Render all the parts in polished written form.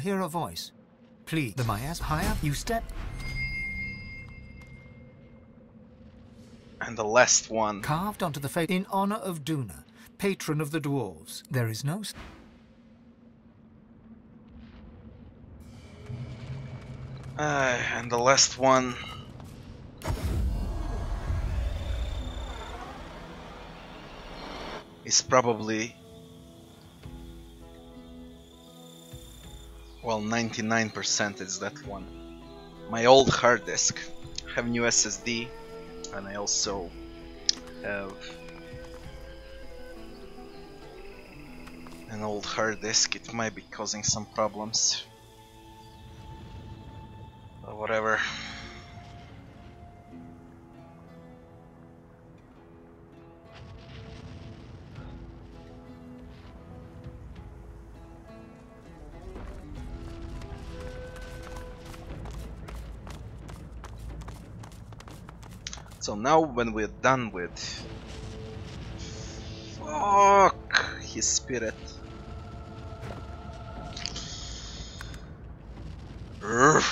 hear a voice. Please, the Mayas higher you step. And the last one. Carved onto the face in honor of Duna, patron of the dwarves. There is no... And the last one. Is probably... Well, 99% is that one. My old hard disk. I have new SSD, and I also have an old hard disk. It might be causing some problems. But whatever. So now when we're done with... Fuck! His spirit. Urgh.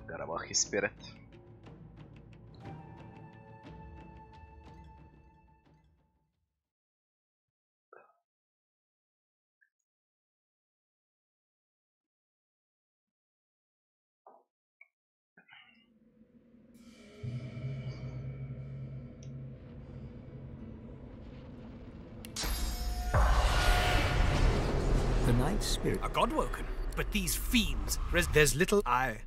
Forgot about his spirit. The Night Spirit. A Godwoken, but these fiends. There's little. I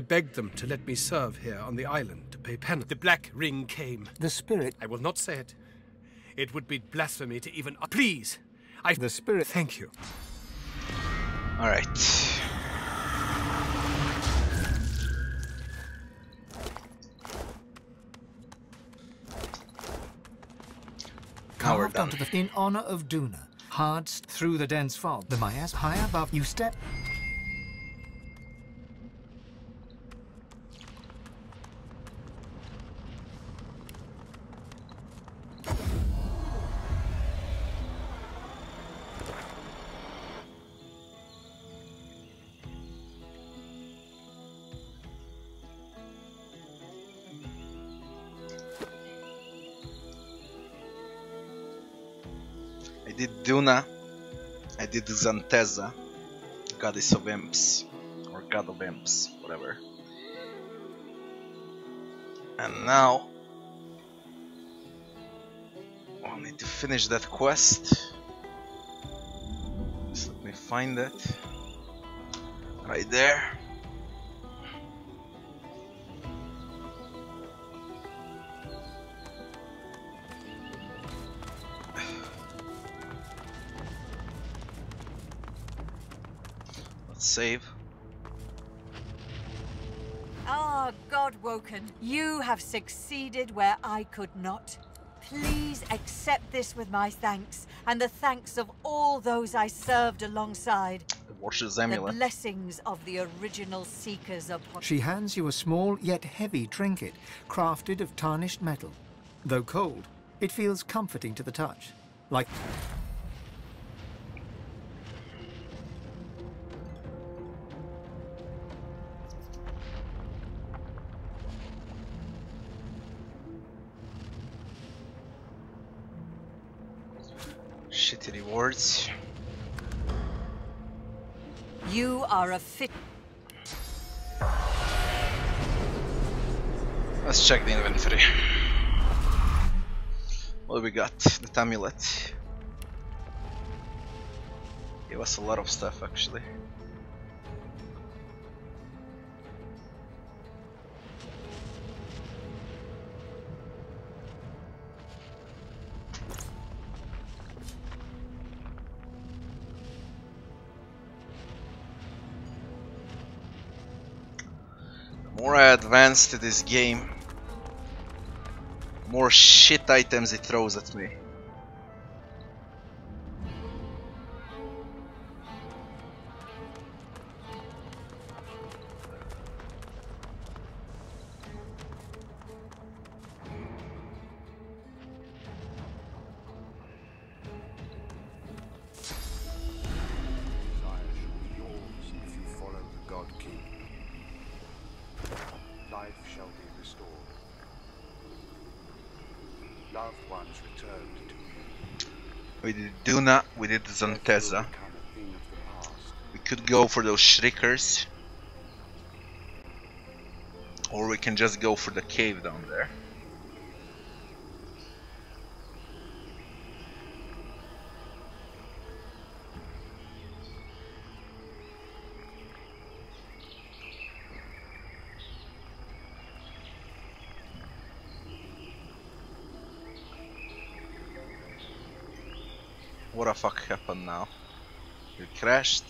begged them to let me serve here on the island to pay penance. The Black Ring came. The Spirit. I will not say it. It would be blasphemy to even. Please, The Spirit. Thank you. All right. Now we're Carved done. onto the in honor of Duna. Hard through the dense fog. The Mayas high above you step. I did Duna, I did Xantheza, Goddess of Imps, or God of Imps, whatever. And now, I'll need to finish that quest. Just let me find it. Right there. Save. Ah, Godwoken, you have succeeded where I could not. Please accept this with my thanks, and the thanks of all those I served alongside. The Washer's The Amulet. blessings of the original Seekers upon... She hands you a small yet heavy trinket, crafted of tarnished metal. Though cold, it feels comforting to the touch. Like... Shitty rewards. You are a fit... Let's check the inventory. What do we got? The amulet. Gave us a lot of stuff actually. The more I advance to this game, more shit items it throws at me. Loved ones returned to you. We did Duna, we did Death will Zanteza. become a thing of the past. We could go for those Shriekers. Or we can just go for the cave down there. What the fuck happened now? It crashed.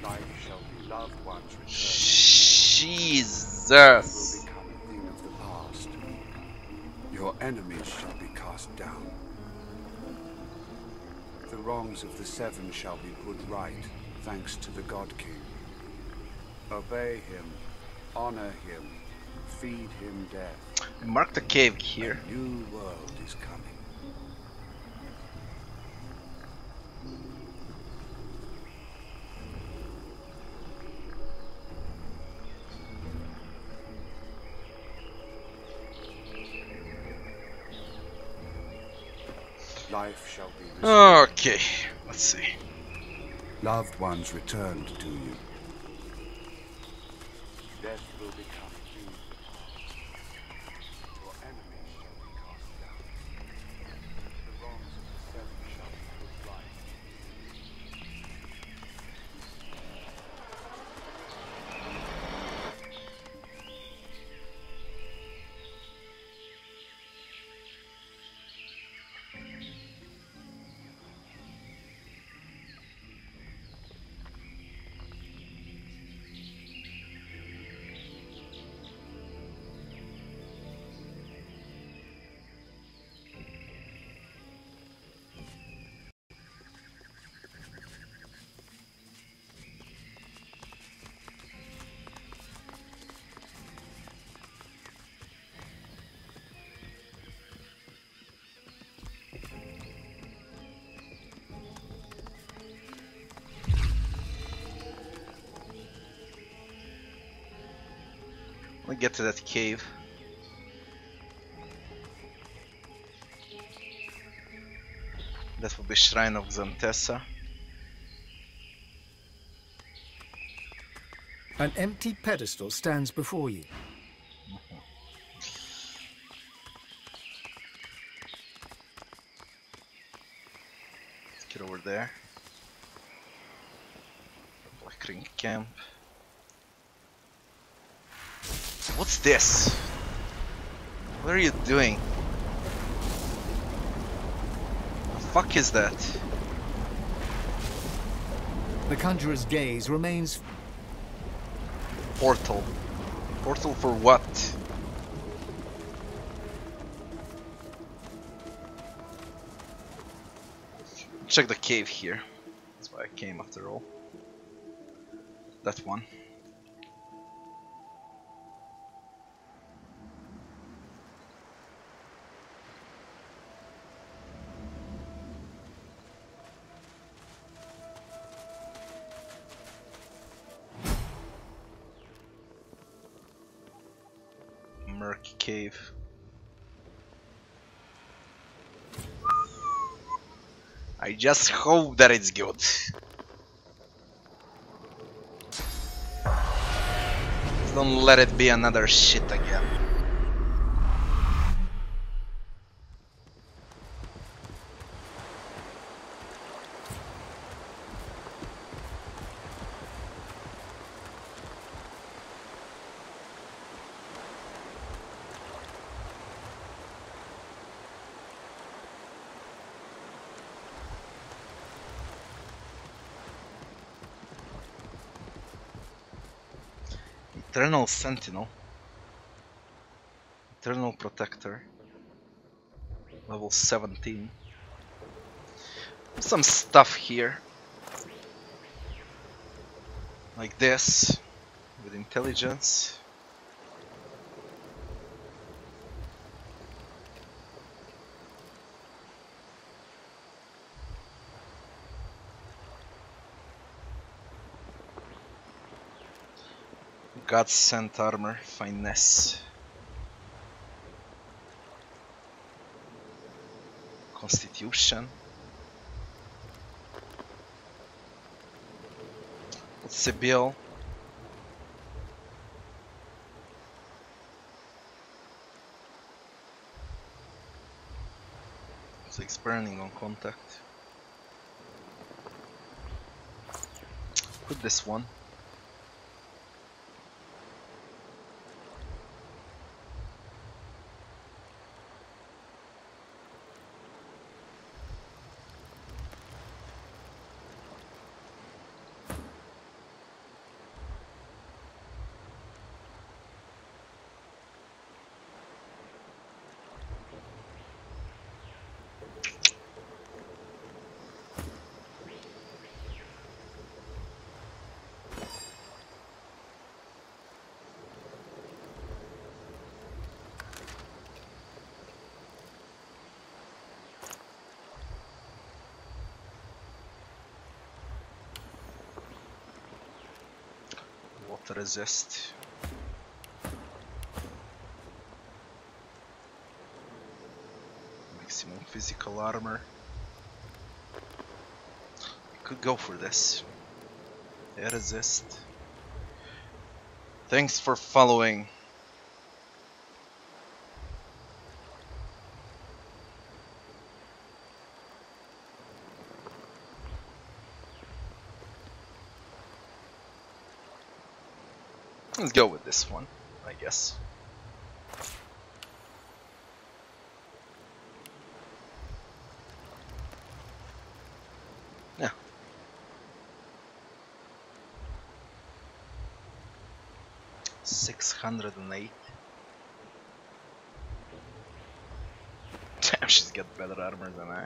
Life shall be loved ones returned. Jesus. Will become a thing of the past. Your enemies shall be cast down. The wrongs of the Seven shall be put right, thanks to the God King. Obey him, honor him, feed him death. Mark the cave here. A new world is coming. Life shall be restored. Okay, let's see. Loved ones returned to you. Death will become a thing of the past. Your enemies shall be cast down. The wrongs of the Seven shall be put right. Let me get to that cave. That will be Shrine of Zantessa. An empty pedestal stands before you. Let's get over there. Black Ring Camp. What's this? What are you doing? The fuck is that? The conjurer's gaze remains. Portal. Portal for what? Check the cave here. That's why I came after all. That one. Murky cave. I just hope that it's good. Don't let it be another shit again. Eternal Sentinel. Eternal Protector. Level 17. Some stuff here. Like this. With intelligence. God sent armor, finesse. Constitution. What's Sibyl? It's burning on contact. Put this one. Resist. Maximum physical armor. I could go for this. Yeah, resist. Thanks for following. Let's go with this one, I guess. Yeah. $608. Damn, she's got better armor than I.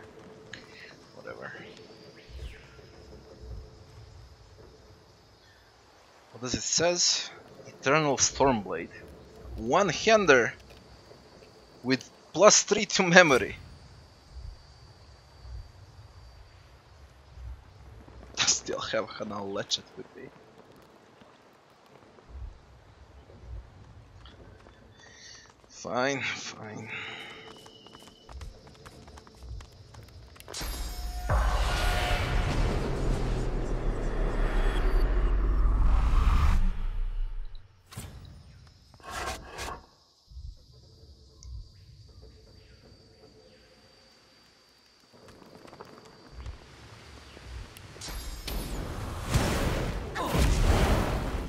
Whatever. What does it says? Eternal Stormblade. One-hander with +3 to memory. Still have Hanal Lechet with me. Fine, fine.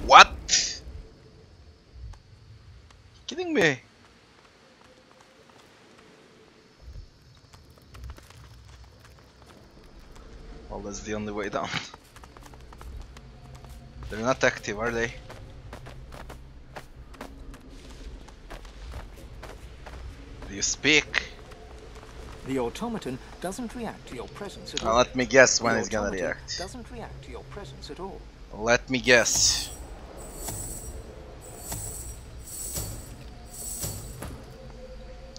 What? Kidding me? Well, that's the only way down. They're not active, are they? Do you speak? The automaton doesn't react to your presence at Now all. let me guess when The it's gonna automaton react. Doesn't react to your presence at all. Let me guess.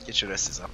Get your asses up.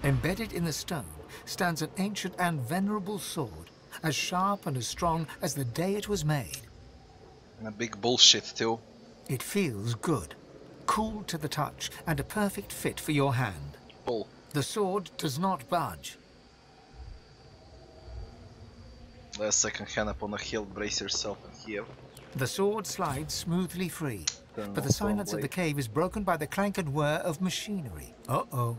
Embedded in the stone stands an ancient and venerable sword, as sharp and as strong as the day it was made. And a big bullshit too. It feels good, cool to the touch, and a perfect fit for your hand. Bull. The sword does not budge. Last second hand upon a hill, brace yourself and heal. The sword slides smoothly free, but the silence of the cave is broken by the clank and whir of machinery. Uh-oh.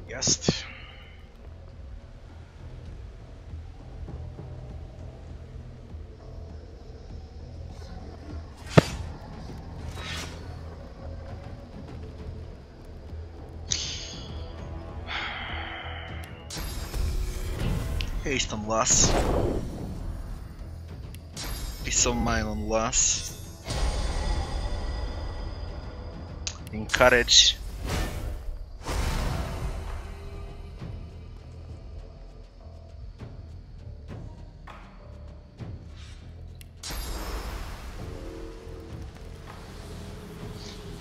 Guessed. Haste on Lass. Peace of mind on Lass. Encourage.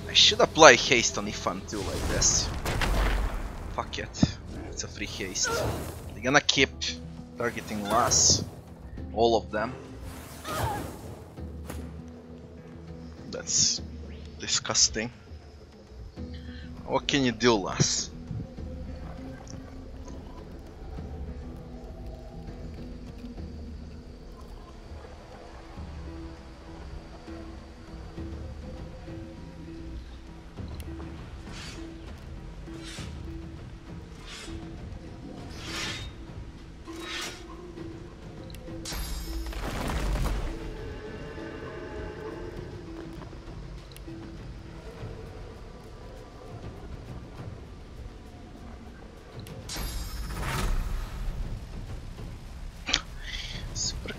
I should apply haste on Ifan too, like this. Fuck it. It's a free haste. They're gonna keep targeting Lass. All of them. That's disgusting. What can you do, Lass?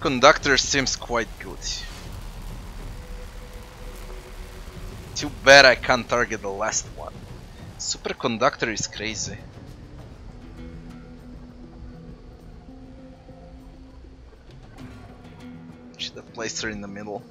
Conductor seems quite good. Too bad I can't target the last one. Superconductor is crazy. Should have placed her in the middle.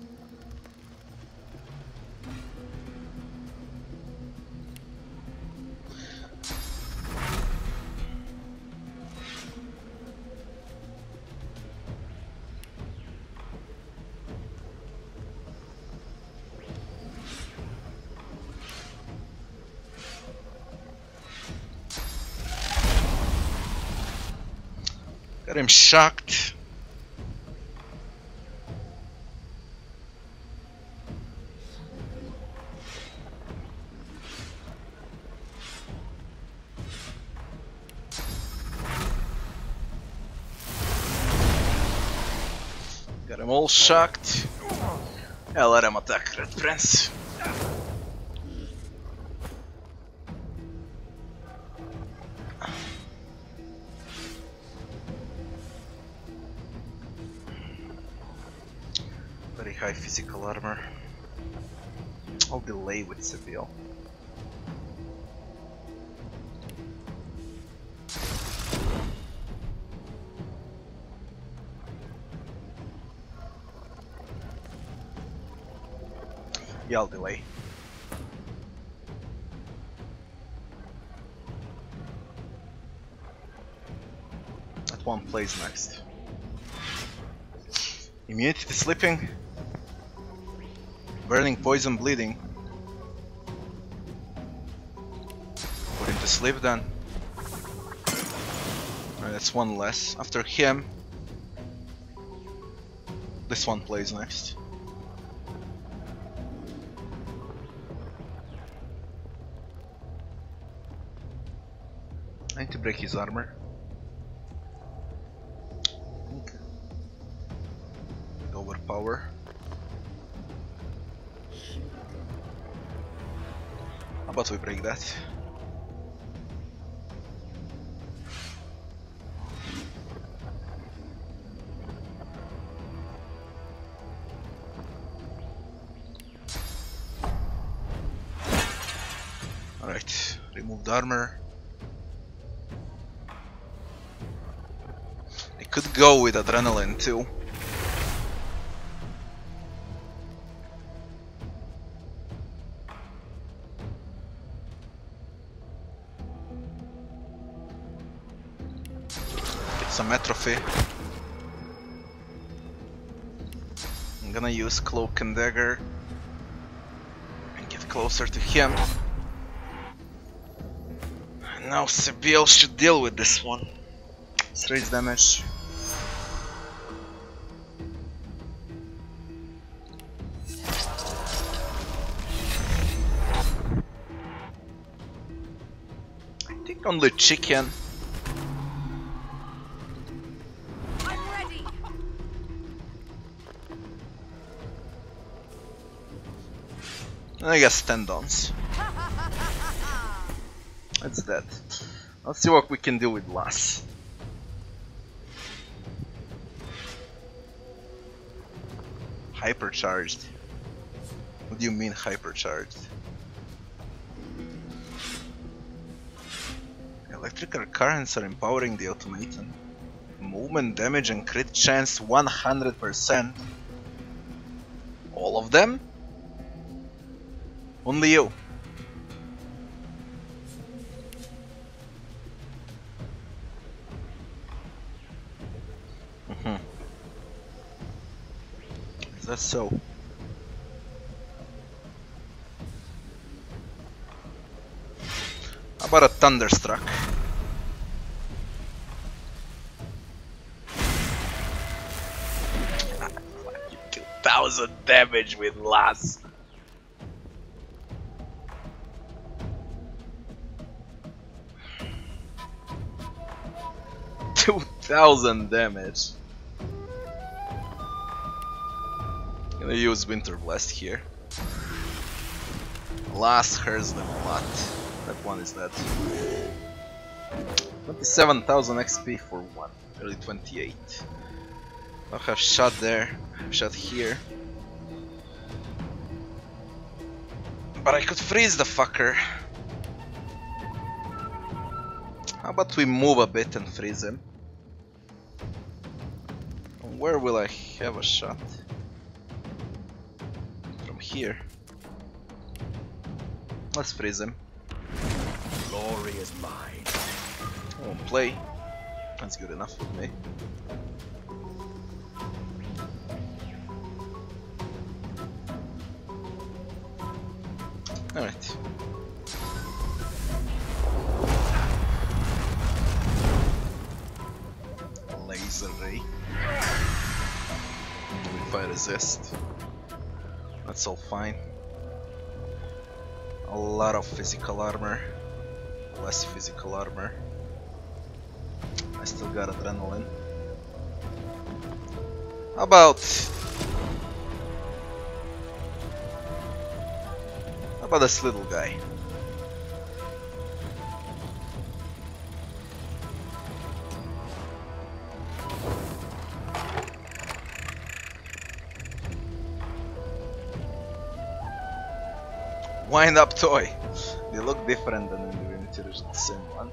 Got him shocked. Got him all shocked. Yeah, let him attack Red Prince. Very high physical armor. I'll delay with Seville. Yeah, I'll delay. That one plays next. Immunity to sleeping. Burning, poison, bleeding. Put him to sleep then. Alright, that's one less. After him, this one plays next. I need to break his armor. Overpower. How about we break that? Alright, remove the armor. I could go with adrenaline too. Some atrophy. I'm gonna use Cloak and Dagger and get closer to him. And now Seville should deal with this one. Let's raise damage. Only chicken. I'm ready. I guess tendons. That's that. Let's see what we can do with Lass. Hypercharged. What do you mean hypercharged? Electrical currents are empowering the automaton. Movement damage and crit chance 100%. All of them? Only you. Is that so? How about a Thunderstruck? Fuck you, 2000 damage with Lass. $2,000 damage. Gonna use Winter Blast here. Lass hurts them a lot. That one is dead. 27,000 XP for one. Nearly 28. I have shot there. I have shot here. But I could freeze the fucker. How about we move a bit and freeze him? Where will I have a shot? From here. Let's freeze him. Glory is mine. I won't play. That's good enough with me. Alright. Laser ray. If I resist, that's all fine. A lot of physical armor, less physical armor. I still got adrenaline. How about this little guy? Wind up toy. They look different than in the original Sim one.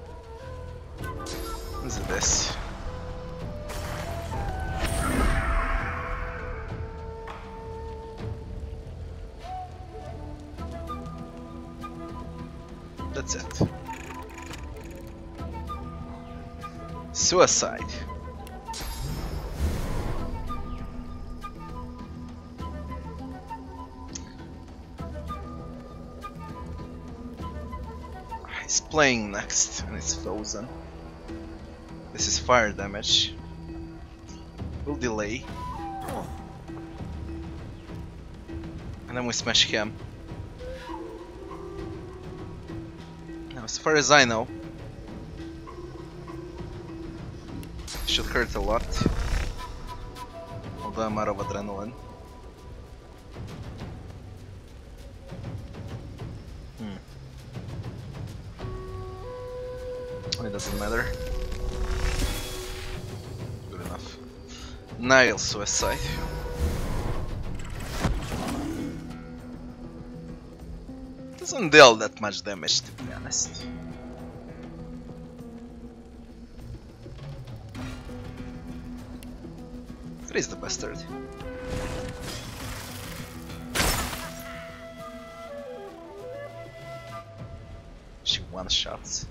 What is this? That's it. Suicide. He's playing next and it's frozen. This is fire damage. We'll delay. And then we smash him. Now, as far as I know, it should hurt a lot. Although I'm out of adrenaline. It doesn't matter. Good enough. Nile suicide. Doesn't deal that much damage, to be honest. Freeze the bastard. She one shots.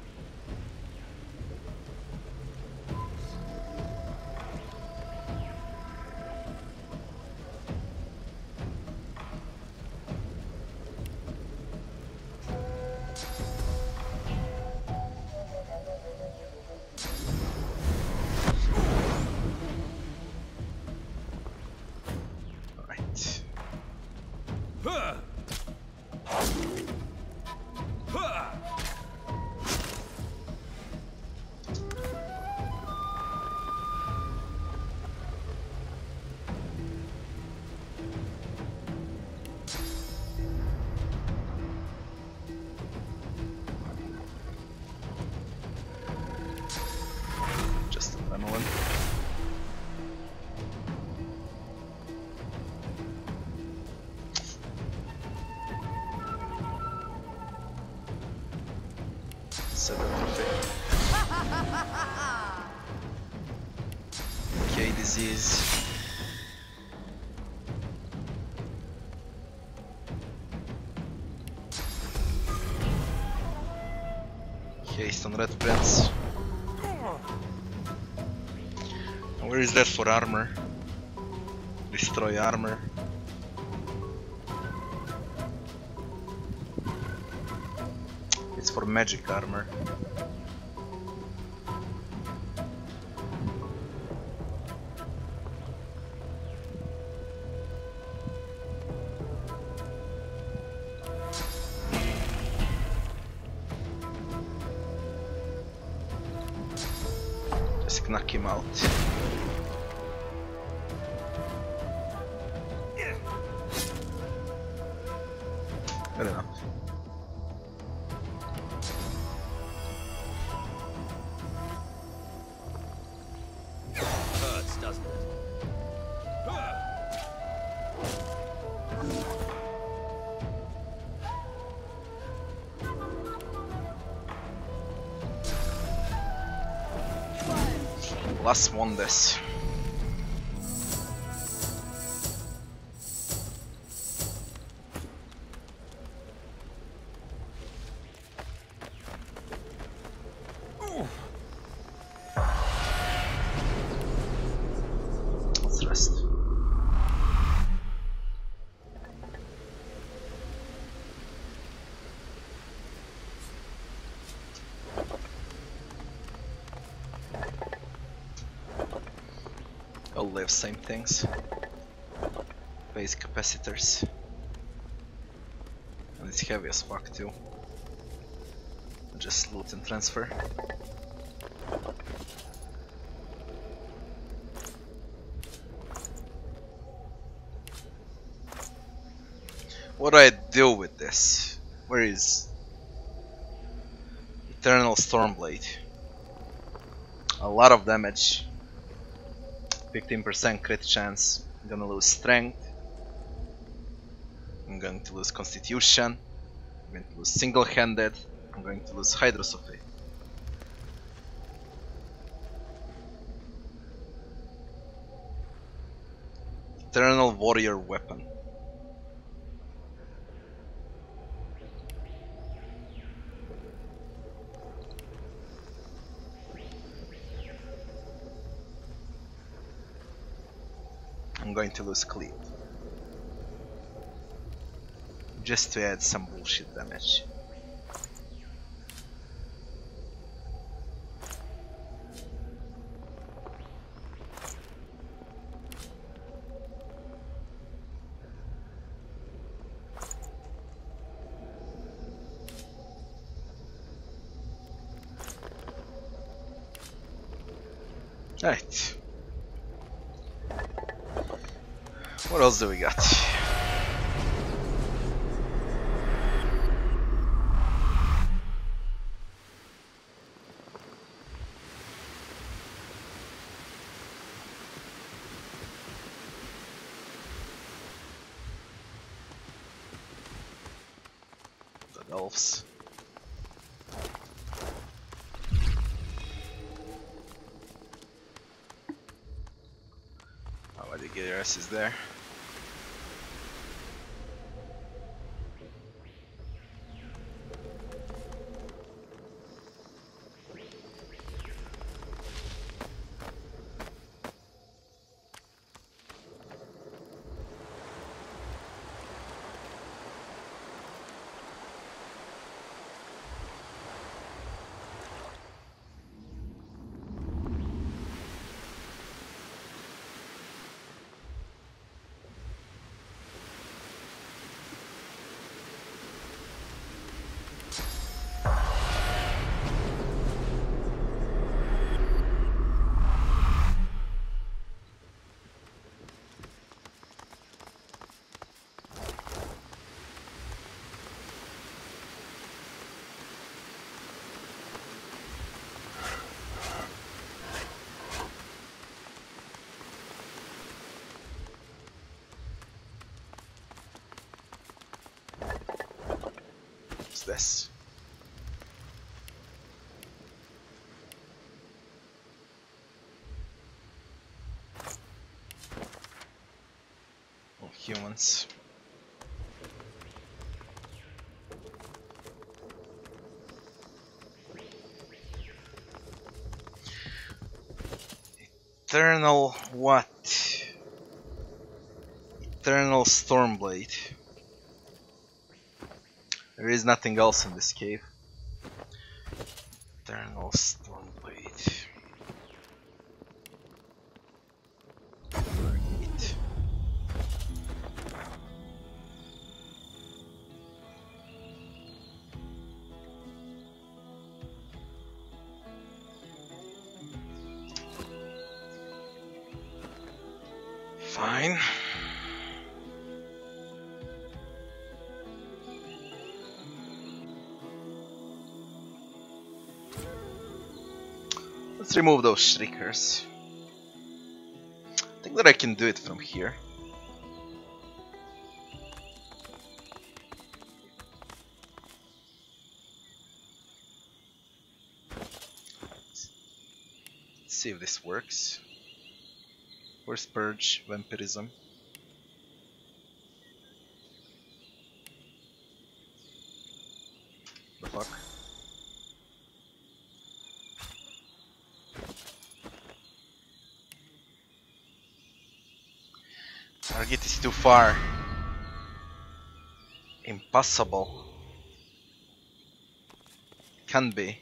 Set the trophy. Okay, disease. Haste on Red Prince. Where is that for armor? Destroy armor. It's for magic armor. Just knock him out. Good enough. Hurts, doesn't it? Last one this. Let's rest. All live same things. Base capacitors. And it's heavy as fuck too. Just loot and transfer. What do I do with this? Where is Eternal Stormblade? A lot of damage. 15% crit chance. I'm gonna lose strength. I'm going to lose constitution. I'm going to lose single-handed. I'm going to lose Hydrosophy. Eternal Warrior Weapon. I'm going to lose Cleave. Just to add some bullshit damage. Right. What else do we got? The elves. Oh, the Gideras is there. This. humans. Eternal what? Eternal Stormblade. There is nothing else in this cave. Eternal Stormblade. Target. Fine. Let's remove those shriekers. I think that I can do it from here. Let's see if this works. Force Purge, Vampirism. The fuck? Target is too far. Impossible. Can be.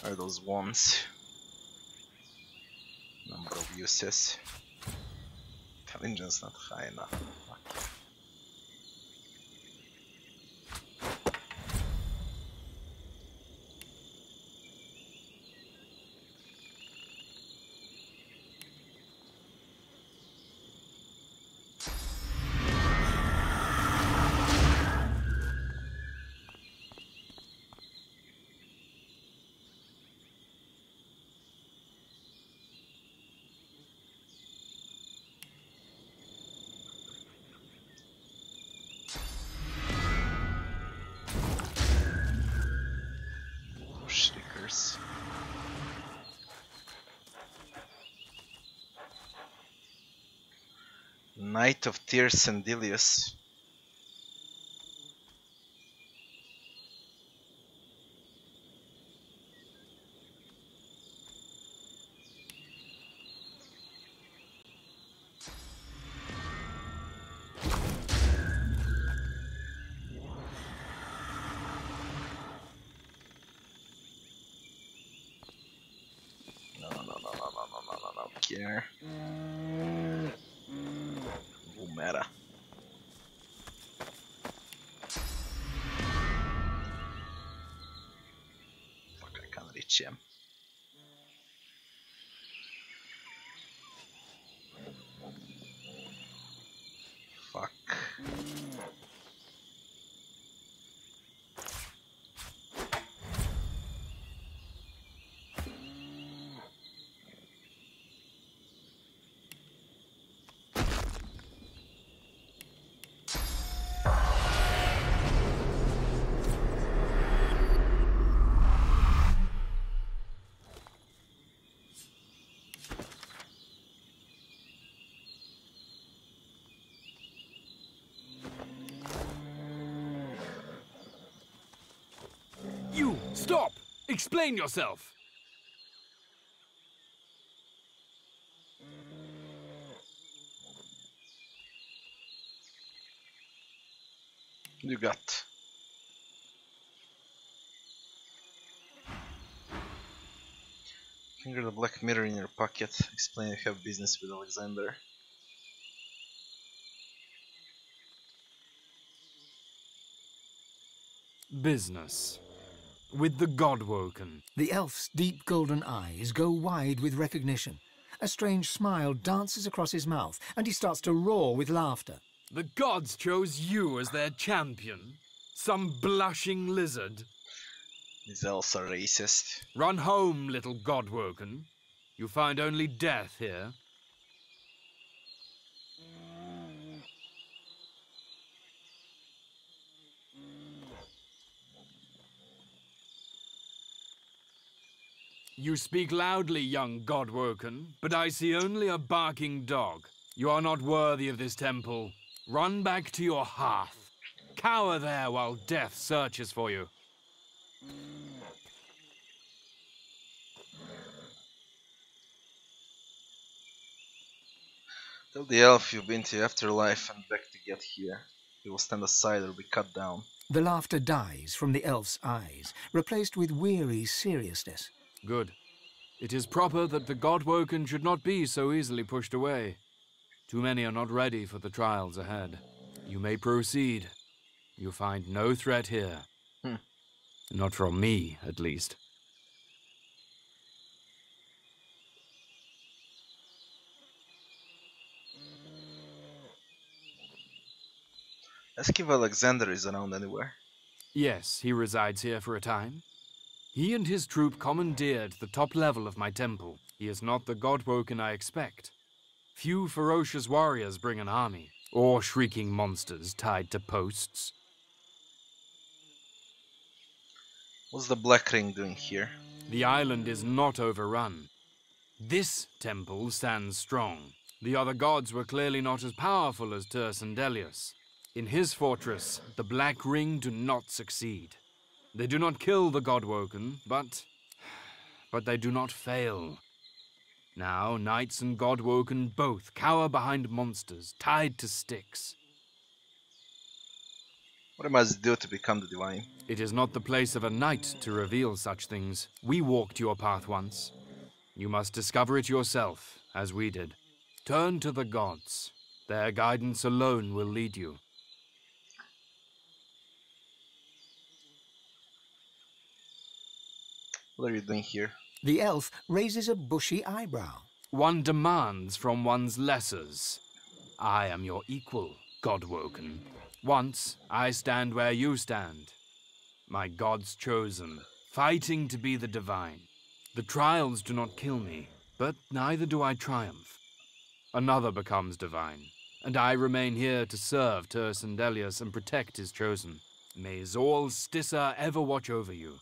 Are those ones? Number of uses. Intelligence not high enough. Fuck. Shriekers. Knight of Tyr Sendilius. No, care. Meta. Fuck, I can't reach him. Fuck. You! Stop! Explain yourself! You got. Finger the black mirror in your pocket. Explain you have business with Alexander. Business. With the Godwoken. The elf's deep golden eyes go wide with recognition. A strange smile dances across his mouth, and he starts to roar with laughter. The gods chose you as their champion? Some blushing lizard? These elves are racist. Run home, little Godwoken. You find only death here. You speak loudly, young Godwoken, but I see only a barking dog. You are not worthy of this temple. Run back to your hearth. Cower there while death searches for you. Tell the elf you've been to the afterlife and beg to get here. He will stand aside or be cut down. The laughter dies from the elf's eyes, replaced with weary seriousness. Good. It is proper that the Godwoken should not be so easily pushed away. Too many are not ready for the trials ahead. You may proceed. You find no threat here. Not from me, at least. Ask if Alexander is around anywhere. Yes, he resides here for a time. He and his troop commandeered the top level of my temple. He is not the Godwoken I expect. Few ferocious warriors bring an army, or shrieking monsters tied to posts. What's the Black Ring doing here? The island is not overrun. This temple stands strong. The other gods were clearly not as powerful as Tercendelius. In his fortress, the Black Ring do not succeed. They do not kill the Godwoken, but they do not fail. Now, knights and Godwoken both cower behind monsters, tied to sticks. What must I do to become the Divine? It is not the place of a knight to reveal such things. We walked your path once. You must discover it yourself, as we did. Turn to the gods. Their guidance alone will lead you. What are you doing here? The elf raises a bushy eyebrow. One demands from one's lessers. I am your equal, Godwoken. Once, I stand where you stand. My gods chosen, fighting to be the divine. The trials do not kill me, but neither do I triumph. Another becomes divine, and I remain here to serve Tercendelius and protect his chosen. May Zol Stissa ever watch over you.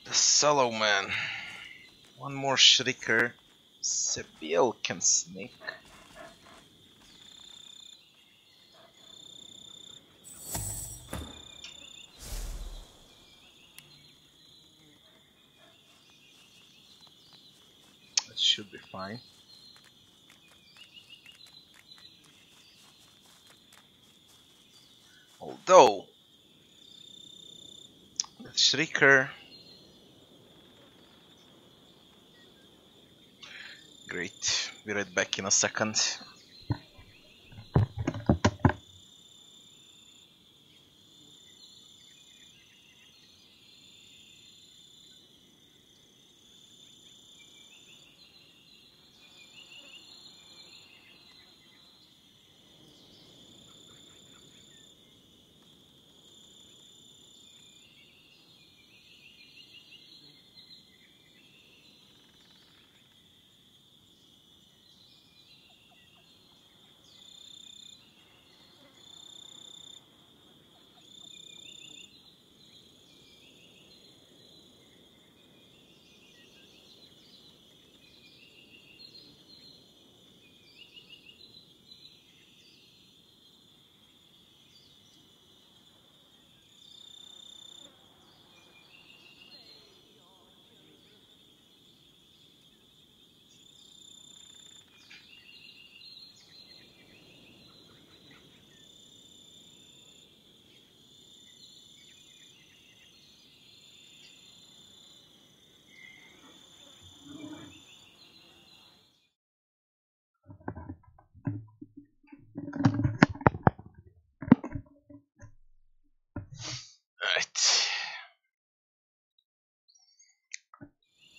The Sallow Man. One more Shrieker. Sebiel can sneak. That should be fine. Although the Shrieker. Great, be right back in a second.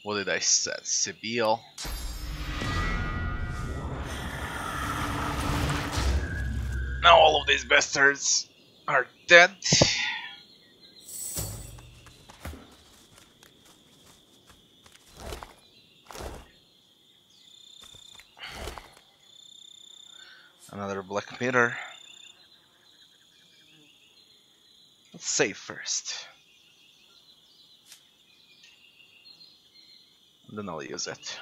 What did I say? Sebiel. Now all of these bastards are dead. Another black mirror. Let's save first. Then I'll use it.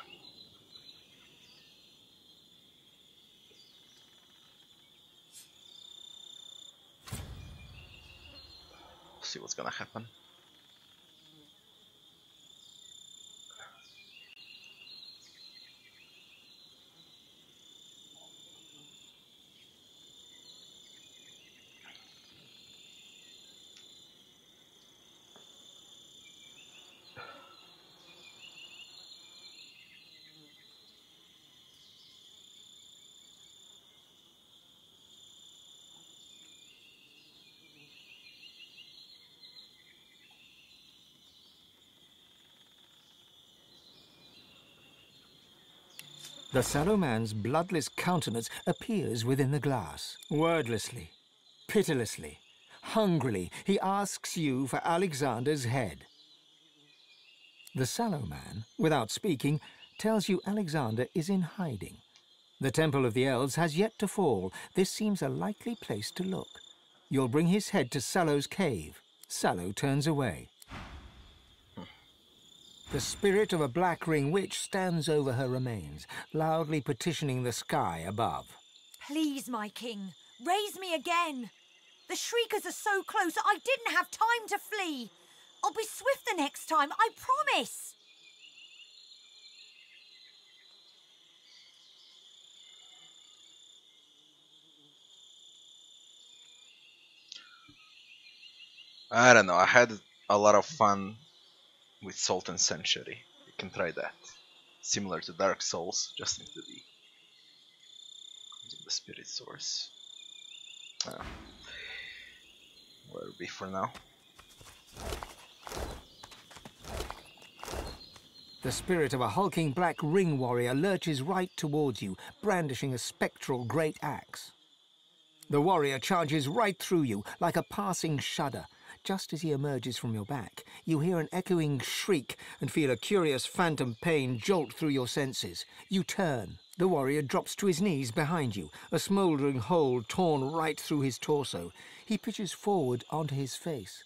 See what's gonna happen. The sallow man's bloodless countenance appears within the glass. Wordlessly, pitilessly, hungrily, he asks you for Alexander's head. The sallow man, without speaking, tells you Alexander is in hiding. The Temple of the Elves has yet to fall. This seems a likely place to look. You'll bring his head to Sallow's cave. Sallow turns away. The spirit of a Black Ring witch stands over her remains, loudly petitioning the sky above. Please, my king, raise me again. The Shriekers are so close, I didn't have time to flee. I'll be swift the next time, I promise. I don't know, I had a lot of fun with Salt and Sanctuary. You can try that. Similar to Dark Souls, just into the spirit source. Where it'll be for now. The spirit of a hulking Black Ring warrior lurches right towards you, brandishing a spectral great axe. The warrior charges right through you, like a passing shudder. Just as he emerges from your back, you hear an echoing shriek and feel a curious phantom pain jolt through your senses. You turn. The warrior drops to his knees behind you, a smouldering hole torn right through his torso. He pitches forward onto his face.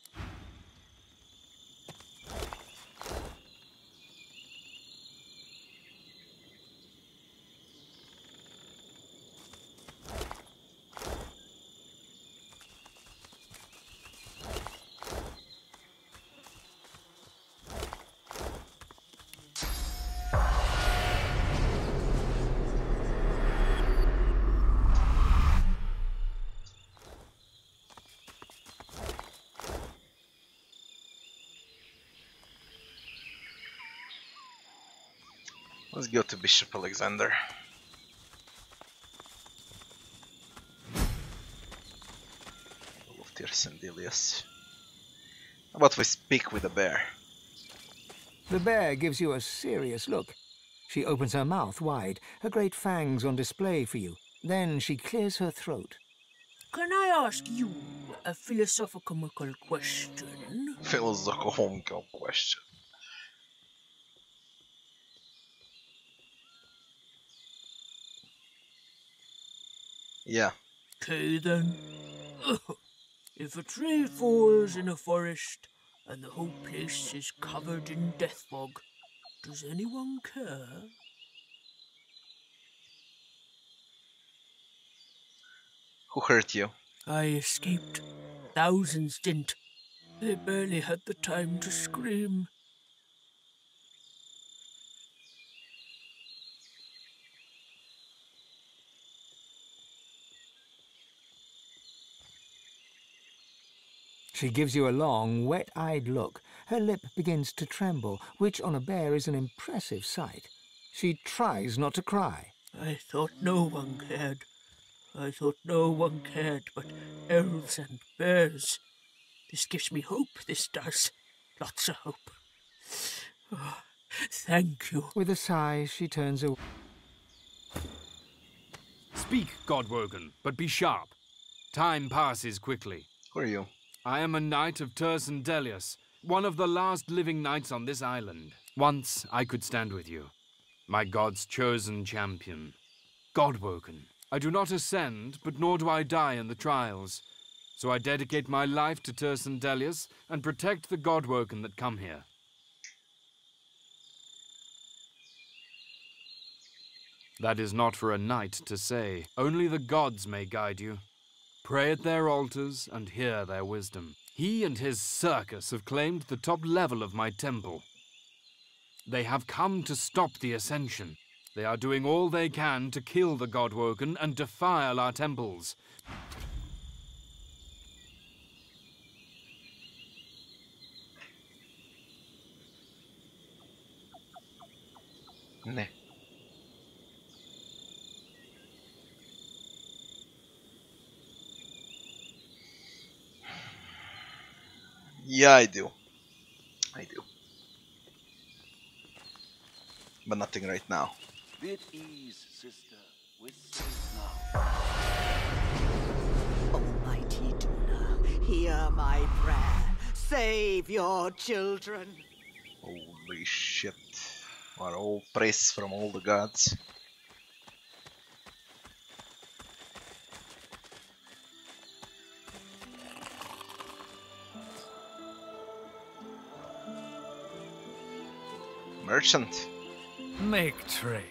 Let's go to Bishop Alexander. Of Tyrsendilius. How about we speak with the bear? The bear gives you a serious look. She opens her mouth wide, her great fangs on display for you. Then she clears her throat. Can I ask you a philosophical question? Philosophical question. Yeah. Okay then. If a tree falls in a forest and the whole place is covered in death fog, does anyone care? Who hurt you? I escaped. Thousands didn't. They barely had the time to scream. She gives you a long, wet-eyed look. Her lip begins to tremble, which on a bear is an impressive sight. She tries not to cry. I thought no one cared. I thought no one cared but elves and bears. This gives me hope, this does. Lots of hope. Oh, thank you. With a sigh, she turns away. Speak, Godwoken, but be sharp. Time passes quickly. Who are you? I am a knight of Tyrsendilius, one of the last living knights on this island. Once I could stand with you, my god's chosen champion. Godwoken, I do not ascend, but nor do I die in the trials. So I dedicate my life to Tyrsendilius and protect the Godwoken that come here. That is not for a knight to say. Only the gods may guide you. Pray at their altars and hear their wisdom. He and his circus have claimed the top level of my temple. They have come to stop the ascension. They are doing all they can to kill the Godwoken and defile our temples. Ne. Yeah, I do. I do. But nothing right now. Be at ease, sister. We're safe now. Almighty Duna, hear my prayer. Save your children. Holy shit. Are all praise from all the gods. Merchant. Make trade.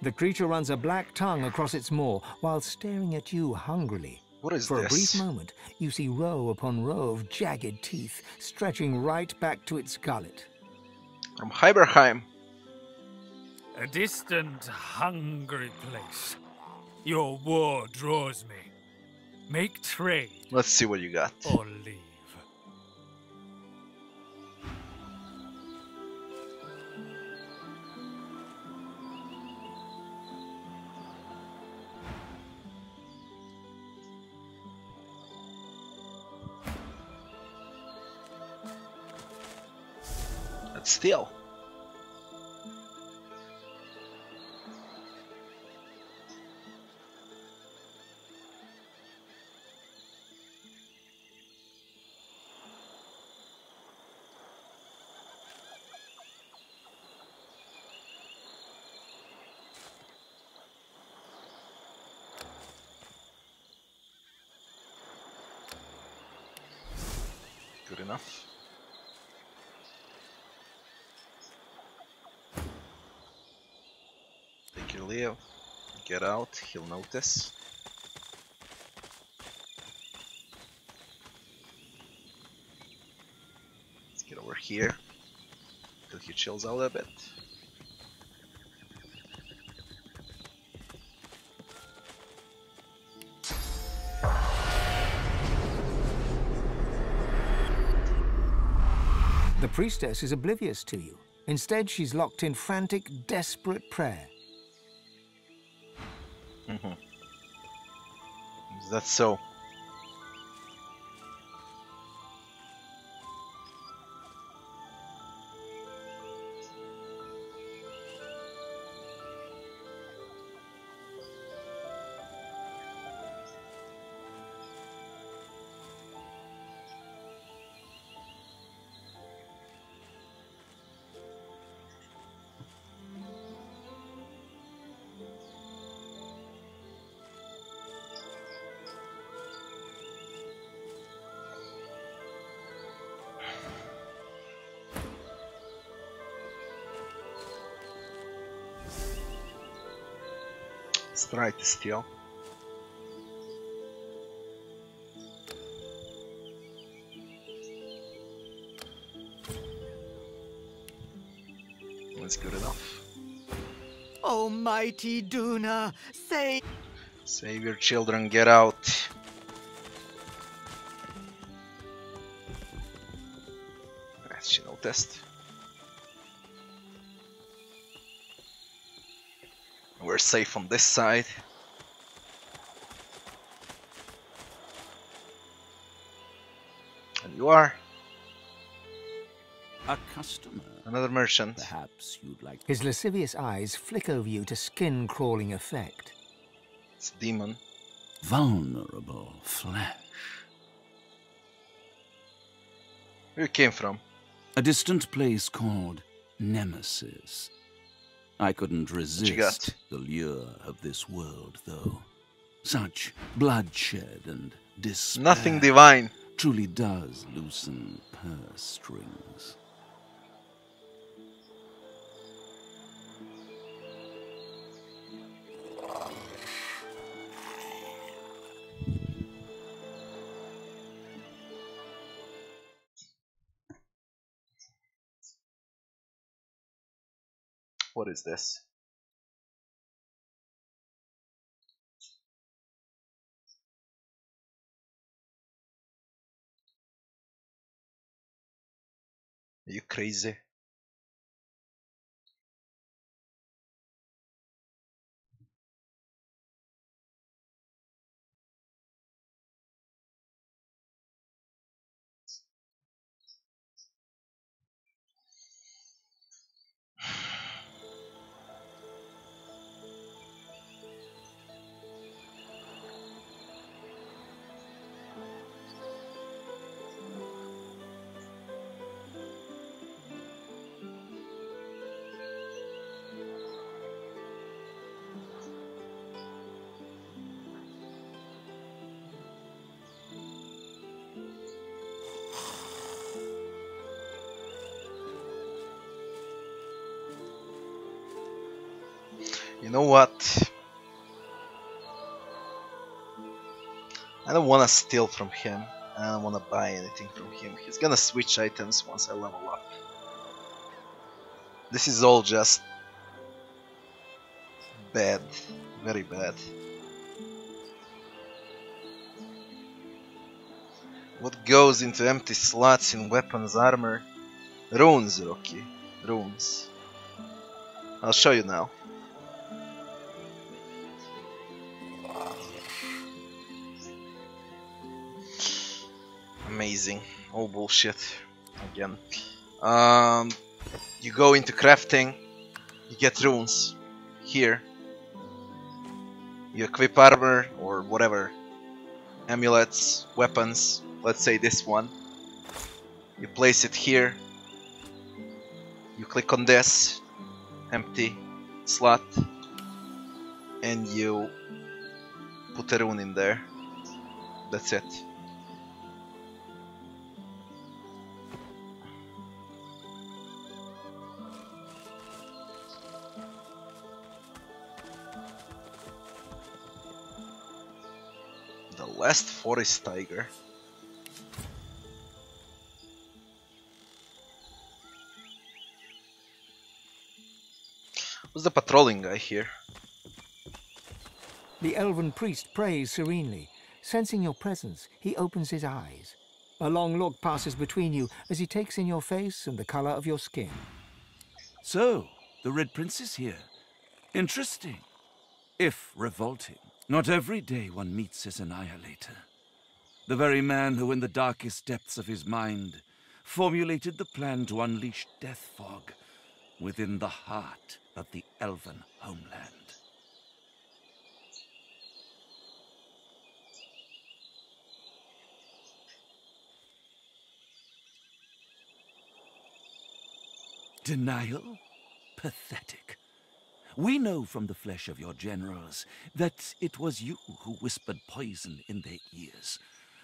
The creature runs a black tongue across its maw while staring at you hungrily. What is For this? a brief moment, you see row upon row of jagged teeth stretching right back to its gullet. From Hyberheim. A distant, hungry place. Your war draws me. Make trade Let's see what you got. or leave. Let's steal. Good enough. Take your Leo. Get out, he'll notice. Let's get over here till he chills out a bit. The priestess is oblivious to you. Instead, she's locked in frantic, desperate prayer. Is that so? Let's try to steal. That's good enough. Almighty Duna, save... Save your children, get out. Rational test. We're safe on this side. And you are A customer. another merchant. Perhaps you'd like His lascivious eyes flick over you to skin-crawling effect. It's a demon. vulnerable flesh. Where you came from? A distant place called Nemesis. I couldn't you got? resist the lure of this world, though. Such bloodshed and despair Nothing divine. truly does loosen purse strings. is this? Are you crazy? You know what? I don't wanna steal from him. I don't wanna buy anything from him. He's gonna switch items once I level up. This is all just bad. Very bad. What goes into empty slots in weapons armor? Runes, Rocky. Runes. I'll show you now. Amazing. All bullshit. Again. You go into crafting. You get runes. Here. You equip armor or whatever. Amulets, weapons. Let's say this one. You place it here. You click on this. Empty slot. And you put a rune in there. That's it. The last forest tiger. Who's the patrolling guy here? The elven priest prays serenely. Sensing your presence, he opens his eyes. A long look passes between you as he takes in your face and the color of your skin. So, the Red Prince is here. Interesting, if revolting. Not every day one meets his annihilator. The very man who in the darkest depths of his mind formulated the plan to unleash Death Fog within the heart of the elven homeland. Denial? Pathetic. We know from the flesh of your generals that it was you who whispered poison in their ears.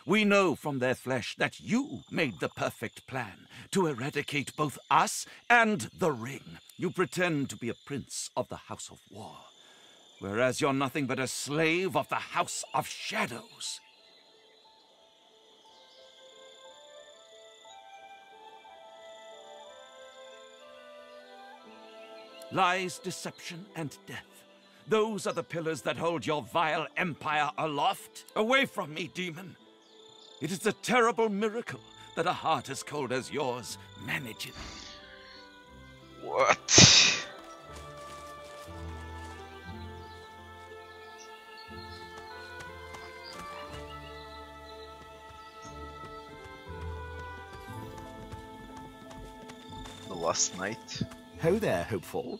We know from their flesh that you made the perfect plan to eradicate both us and the Ring. You pretend to be a prince of the House of War, whereas you're nothing but a slave of the House of Shadows. Lies, deception, and death. Those are the pillars that hold your vile empire aloft. Away from me, demon. It is a terrible miracle that a heart as cold as yours manages. What? The last night. Ho there, Hopeful.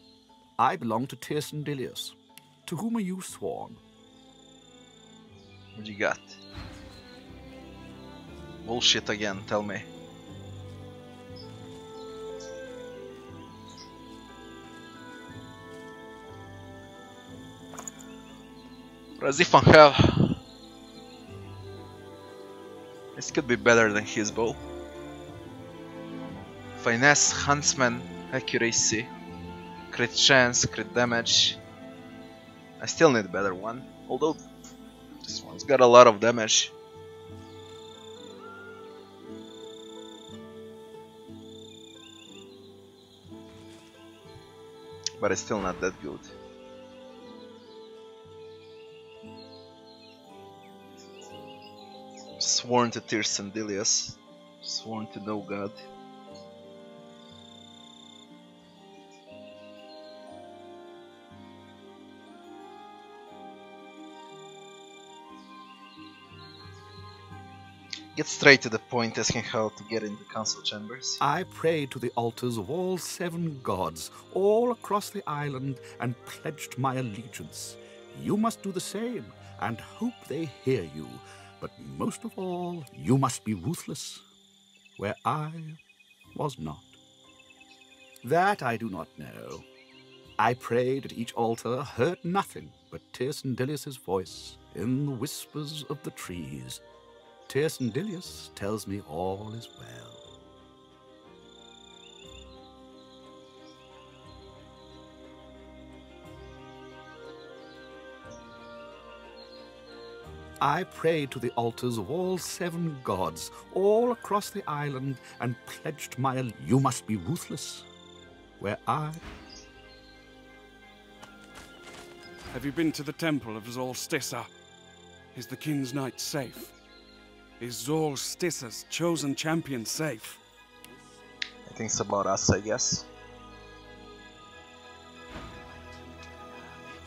I belong to Tirsen Dilius. To whom are you sworn? What you got? Bullshit again, tell me. Razifan Hell. This could be better than his bow. Finesse, Huntsman, Accuracy, Crit Chance, Crit Damage. I still need a better one, although this one's got a lot of damage. But it's still not that good. Sworn to Tyrsendilius. Sworn to no god. Get straight to the point, asking how to get into council chambers. I prayed to the altars of all 7 gods, all across the island, and pledged my allegiance. You must do the same, and hope they hear you. But most of all, you must be ruthless, where I was not. That I do not know. I prayed at each altar, heard nothing but Tyrsendilius' voice in the whispers of the trees. Tyrsendilius tells me all is well. I prayed to the altars of all 7 gods, all across the island, and pledged my... You must be ruthless, where I... Have you been to the temple of Zolstissa? Is the King's Knight safe? Is Zolstissa's chosen champion safe? I think it's about us, I guess.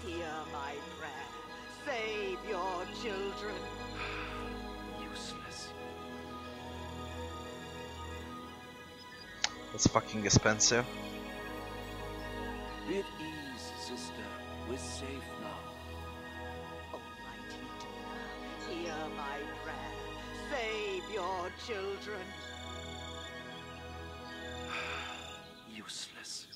Hear my prayer. Save your children. Useless. That's fucking expensive. Be at ease, sister. We're safe now. Almighty Duna, hear my prayer. Save your children. Useless.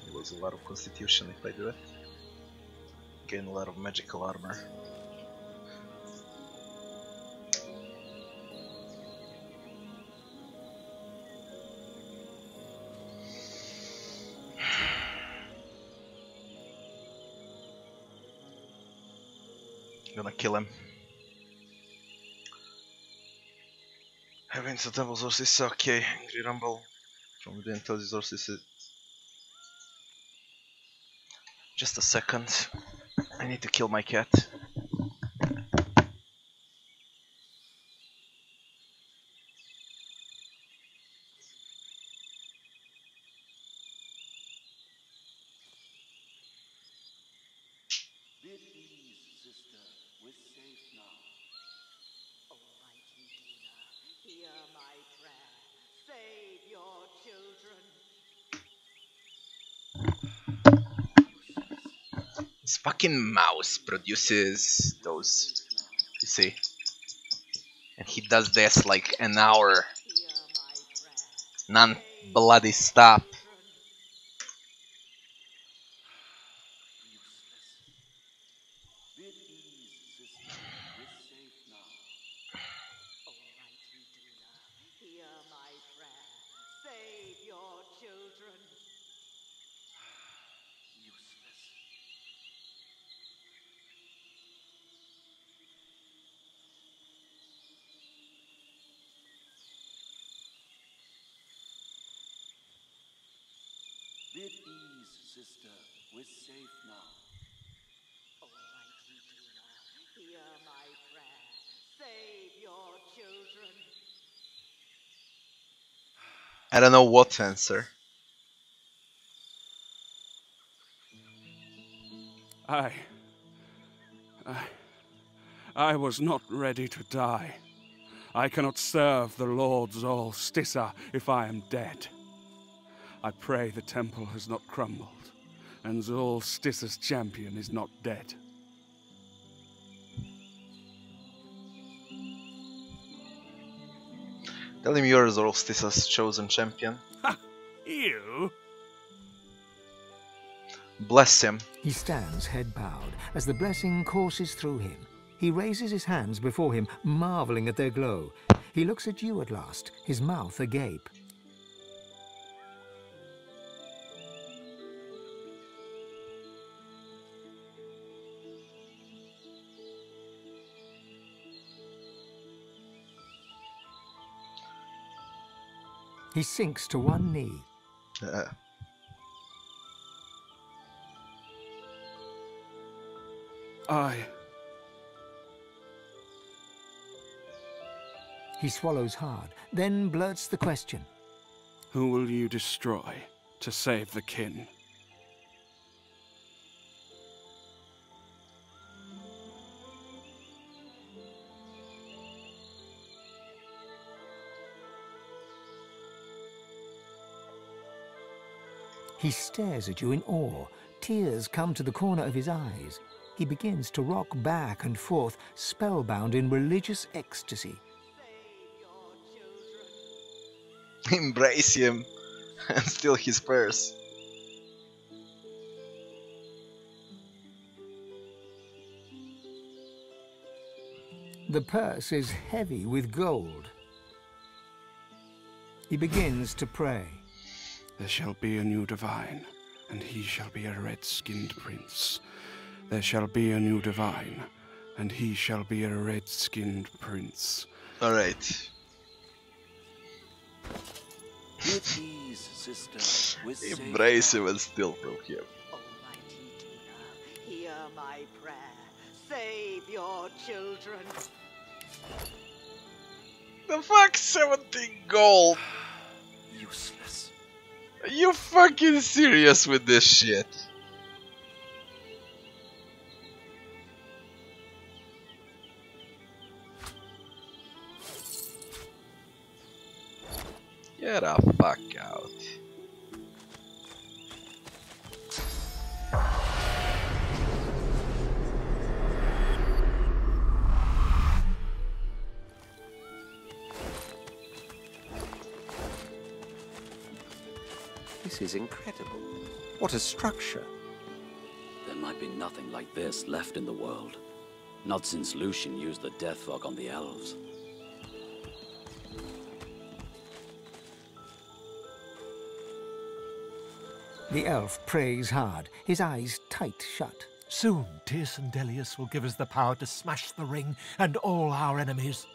It was a lot of constitution if I do it. Gain a lot of magical armor. Gonna kill him. Having the temple sources, okay. Angry Rumble from within tells the sources. Just a second. I need to kill my cat. Be at ease, sister. We're safe now. Almighty Duna, hear my prayer. Save your children. This fucking mouse produces those, you see, and he does this like an hour, non-bloody stop. Be at ease, sister. We're safe now. Almighty Duna, hear my prayer. Save your children. Useless. Be at ease, sister. We're safe now. Almighty Duna, hear my prayer. Save your children. I don't know what to answer. I was not ready to die. I cannot serve the Lord Zolstissa if I am dead. I pray the temple has not crumbled, and Zolstissa's champion is not dead. Tell him you're Zolstissa's chosen champion. Ha! You? Bless him. He stands head bowed as the blessing courses through him. He raises his hands before him, marveling at their glow. He looks at you at last, his mouth agape. He sinks to one knee. He swallows hard, then blurts the question. Who will you destroy to save the kin? He stares at you in awe. Tears come to the corner of his eyes. He begins to rock back and forth, spellbound in religious ecstasy. Embrace him and steal his purse. The purse is heavy with gold. He begins to pray. There shall be a new divine, and he shall be a red-skinned prince. There shall be a new divine, and he shall be a red-skinned prince. Alright. With ease, sister. With Embrace him and steal from him. Almighty Duna, hear my prayer. Save your children. The fuck, 17 gold? Useless. Are you fucking serious with this shit? Get the fuck out. This is incredible. What a structure. There might be nothing like this left in the world. Not since Lucian used the death fog on the elves. The elf prays hard, his eyes tight shut. Soon, Tierce Delius will give us the power to smash the ring and all our enemies.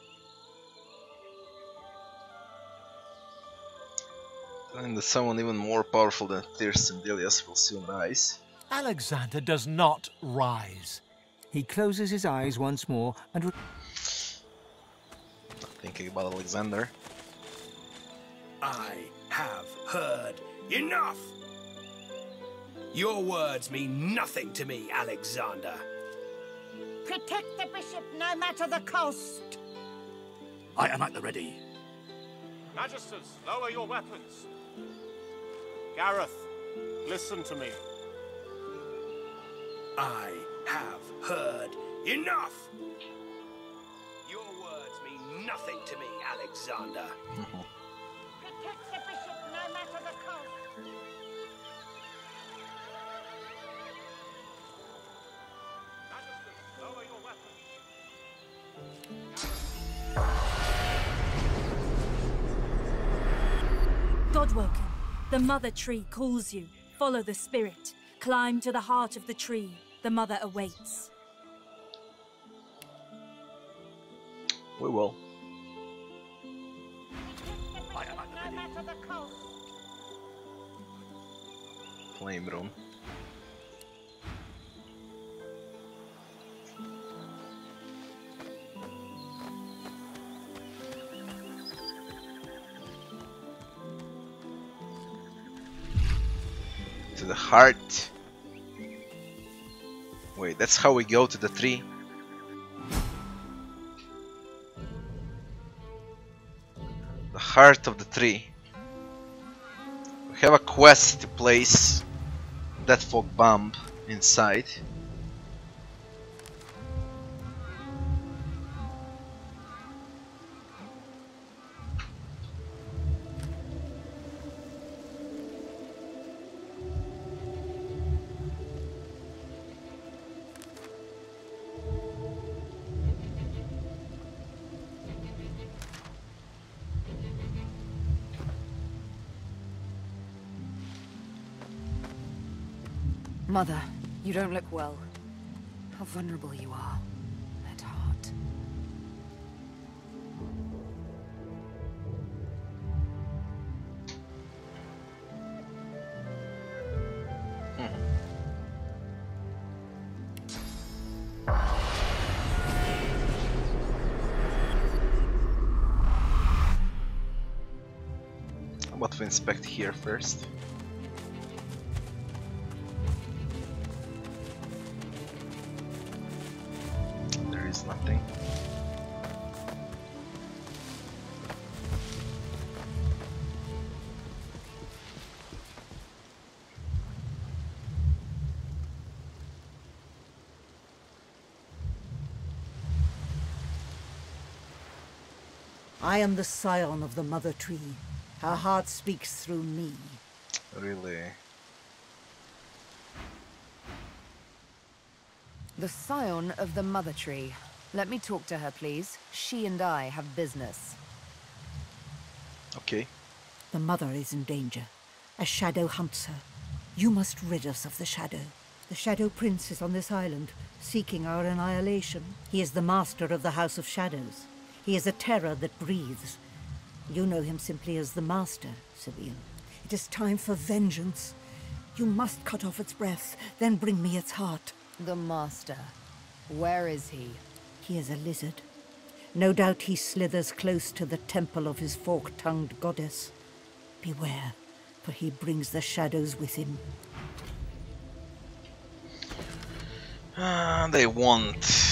And someone even more powerful than Tierce Delius will soon rise. Alexander does not rise. He closes his eyes once more and... Not thinking about Alexander. I have heard enough! Your words mean nothing to me, Alexander. Protect the bishop no matter the cost. I am at the ready. Magisters, lower your weapons. Gareth, listen to me. I have heard enough! Your words mean nothing to me, Alexander. Protect the bishop no matter the cost. Lower your weapons. Godwoken, the mother tree calls you. Follow the spirit. Climb to the heart of the tree. The mother awaits. We will. No matter the cost. Flame room. To the heart. Wait, that's how we go to the tree? The heart of the tree. We have a quest to place that fog bomb inside. Mother, you don't look well. How vulnerable you are. At heart. about we inspect here first? There is nothing. I am the scion of the Mother Tree. Her heart speaks through me. Really? The scion of the Mother Tree. Let me talk to her, please. She and I have business. Okay. The Mother is in danger. A shadow hunts her. You must rid us of the shadow. The Shadow Prince is on this island, seeking our annihilation. He is the master of the House of Shadows. He is a terror that breathes. You know him simply as the Master, Sabine. It is time for vengeance. You must cut off its breath, then bring me its heart. The Master. Where is he? He is a lizard. No doubt he slithers close to the temple of his fork-tongued goddess. Beware, for he brings the shadows with him. They want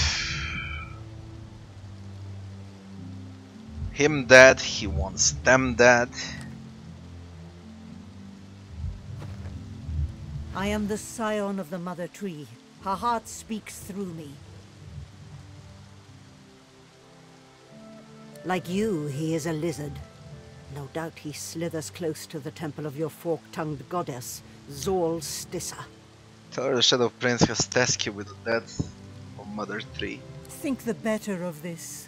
him dead, he wants them dead. I am the scion of the Mother Tree. Her heart speaks through me. Like you, he is a lizard. No doubt he slithers close to the temple of your fork-tongued goddess, Zol Stissa. Tell her the Shadow Prince has tasked you with the death of Mother Tree. Think the better of this.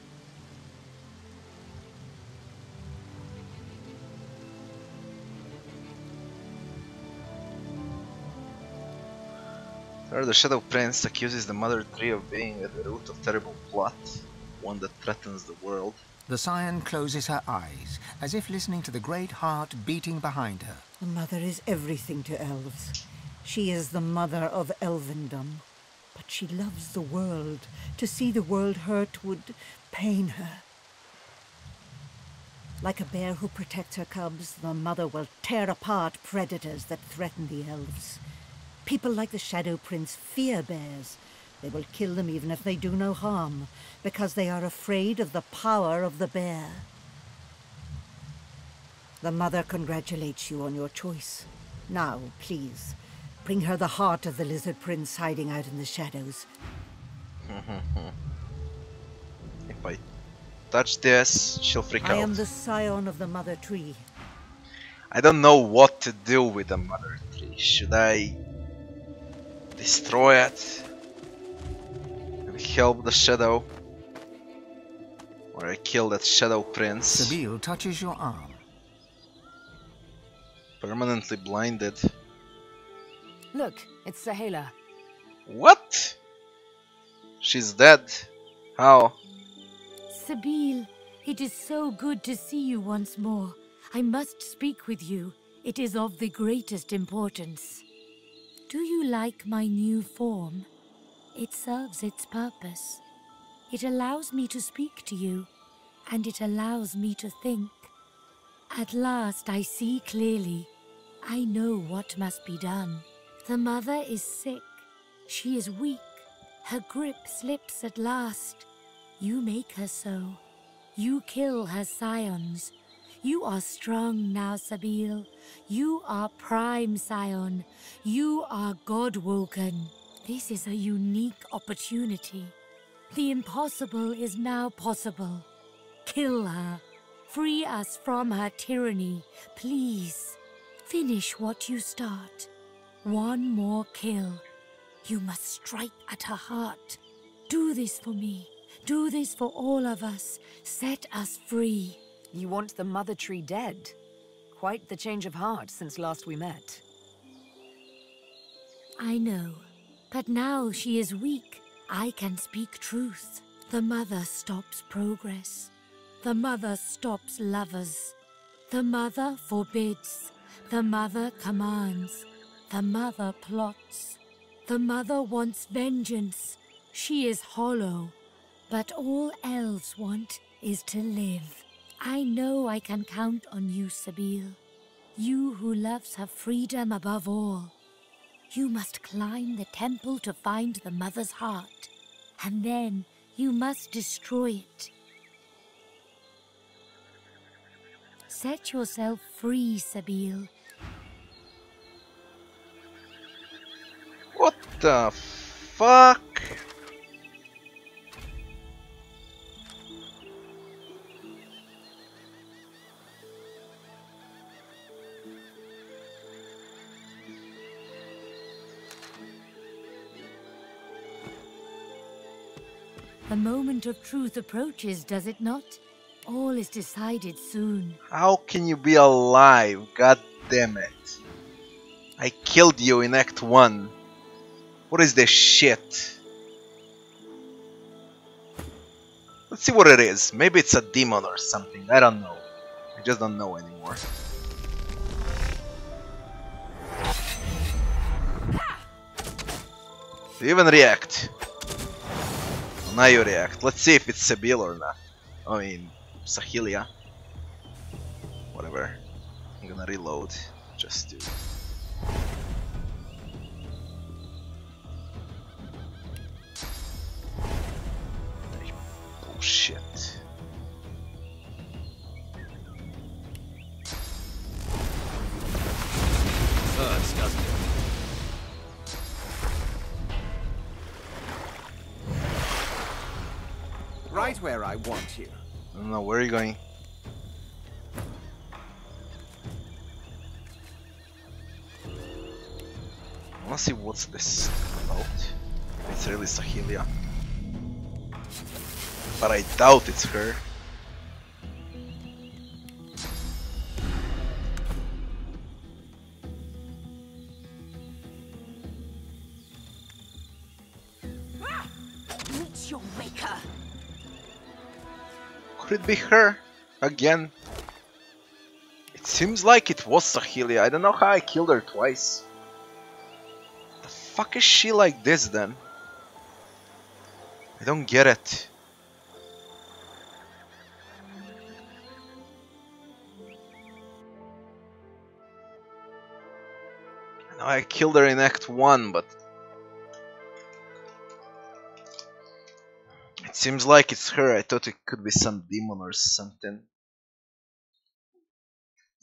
Tell her the Shadow Prince accuses the Mother Tree of being at the root of terrible plot, one that threatens the world. The Scion closes her eyes, as if listening to the great heart beating behind her. The Mother is everything to elves. She is the mother of elvendom. But she loves the world. To see the world hurt would pain her. Like a bear who protects her cubs, the Mother will tear apart predators that threaten the elves. People like the Shadow Prince fear bears. They will kill them even if they do no harm, because they are afraid of the power of the bear. The Mother congratulates you on your choice. Now, please, bring her the heart of the Lizard Prince hiding out in the shadows. If I touch this, she'll freak out. I am the scion of the Mother Tree. I don't know what to do with the Mother Tree. Should I destroy it and help the Shadow? Or I kill that Shadow Prince? Sabine touches your arm. Permanently blinded. Look, it's Sahala. What? She's dead. How? Sabine, it is so good to see you once more. I must speak with you. It is of the greatest importance. Do you like my new form? It serves its purpose. It allows me to speak to you, and it allows me to think. At last I see clearly. I know what must be done. The Mother is sick. She is weak. Her grip slips at last. You make her so. You kill her scions. You are strong now, Sabine. You are Prime Scion. You are God-woken. This is a unique opportunity. The impossible is now possible. Kill her. Free us from her tyranny, please. Finish what you start. One more kill. You must strike at her heart. Do this for me. Do this for all of us. Set us free. You want the Mother Tree dead? Quite the change of heart since last we met. I know. But now she is weak. I can speak truth. The Mother stops progress. The Mother stops lovers. The Mother forbids. The Mother commands. The Mother plots. The Mother wants vengeance. She is hollow. But all elves want is to live. I know I can count on you, Sabine. You who loves her freedom above all. You must climb the temple to find the mother's heart, and then you must destroy it. Set yourself free, Sabine. What the fuck? The moment of truth approaches, does it not? All is decided soon. How can you be alive? God damn it. I killed you in Act 1. What is this shit? Let's see what it is. Maybe it's a demon or something. I don't know. I just don't know anymore. Do you even react? Well, now you react. Let's see if it's Sabine or not. I mean, Sahelia. Whatever. I'm gonna reload. Just to... Bullshit. Hurts, doesn't it? Right where I want you. I don't know, where are you going? I wanna see what's this about. It's really Sahelia. But I doubt it's her. Meet your maker. Could it be her? Again? It seems like it was Sahelia. I don't know how I killed her twice. The fuck is she like this then? I don't get it. I know I killed her in Act 1, but... It seems like it's her. I thought it could be some demon or something.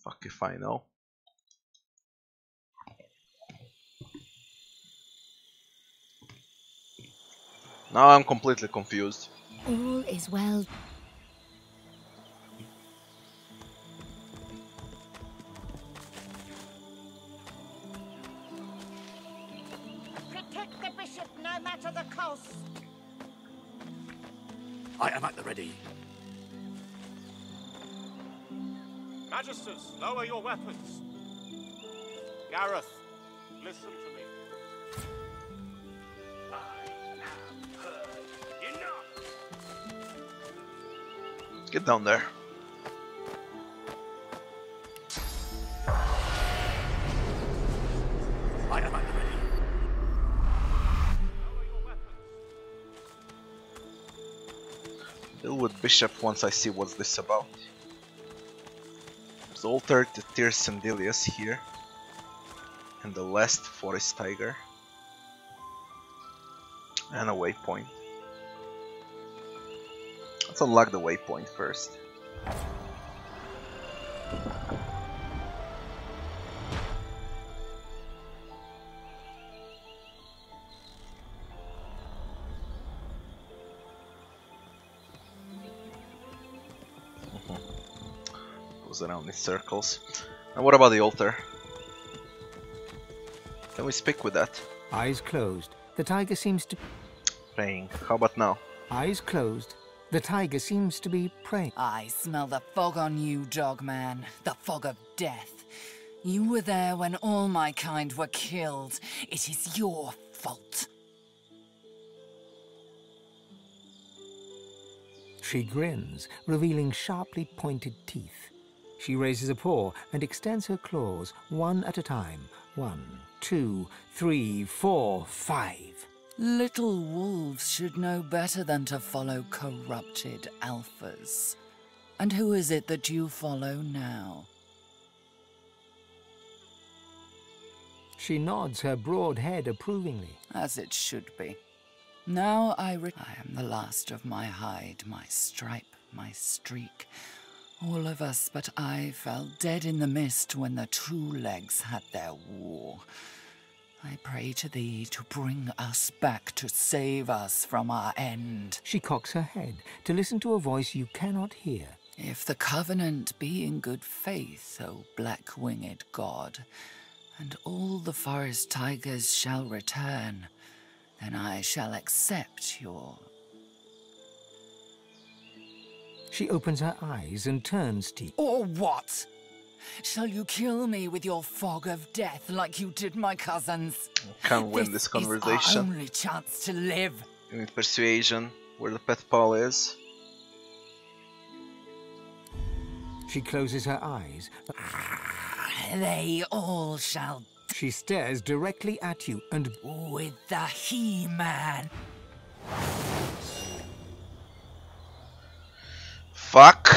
Fuck if I know. Now I'm completely confused. All is well. Protect the bishop no matter the cost. I am at the ready. Magisters, lower your weapons. Gareth, listen to me. Get down there. I am at the ready. Deal with Bishop once I see what's this about. There's altar to Tyr Sandelius here. And the last forest tiger. And a waypoint. Let's unlock the waypoint first. Goes around in circles. And what about the altar? Can we speak with that? Eyes closed. The tiger seems to... Praying. How about now? Eyes closed. The tiger seems to be praying. I smell the fog on you, Dogman. The fog of death. You were there when all my kind were killed. It is your fault. She grins, revealing sharply pointed teeth. She raises a paw and extends her claws, one at a time. 1, 2, 3, 4, 5. Little wolves should know better than to follow corrupted alphas. And who is it that you follow now? She nods her broad head approvingly. As it should be. Now I am the last of my hide, my stripe, my streak. All of us but I fell dead in the mist when the Two Legs had their war. I pray to thee to bring us back to save us from our end. She cocks her head to listen to a voice you cannot hear. If the covenant be in good faith, O black-winged god, and all the forest tigers shall return, then I shall accept your... She opens her eyes and turns to you. Or what? Shall you kill me with your fog of death like you did my cousins? Can't win this conversation. Is our only chance to live. Give me persuasion, where the pet pal is. She closes her eyes. They all shall... She stares directly at you and... With the He-Man. Fuck.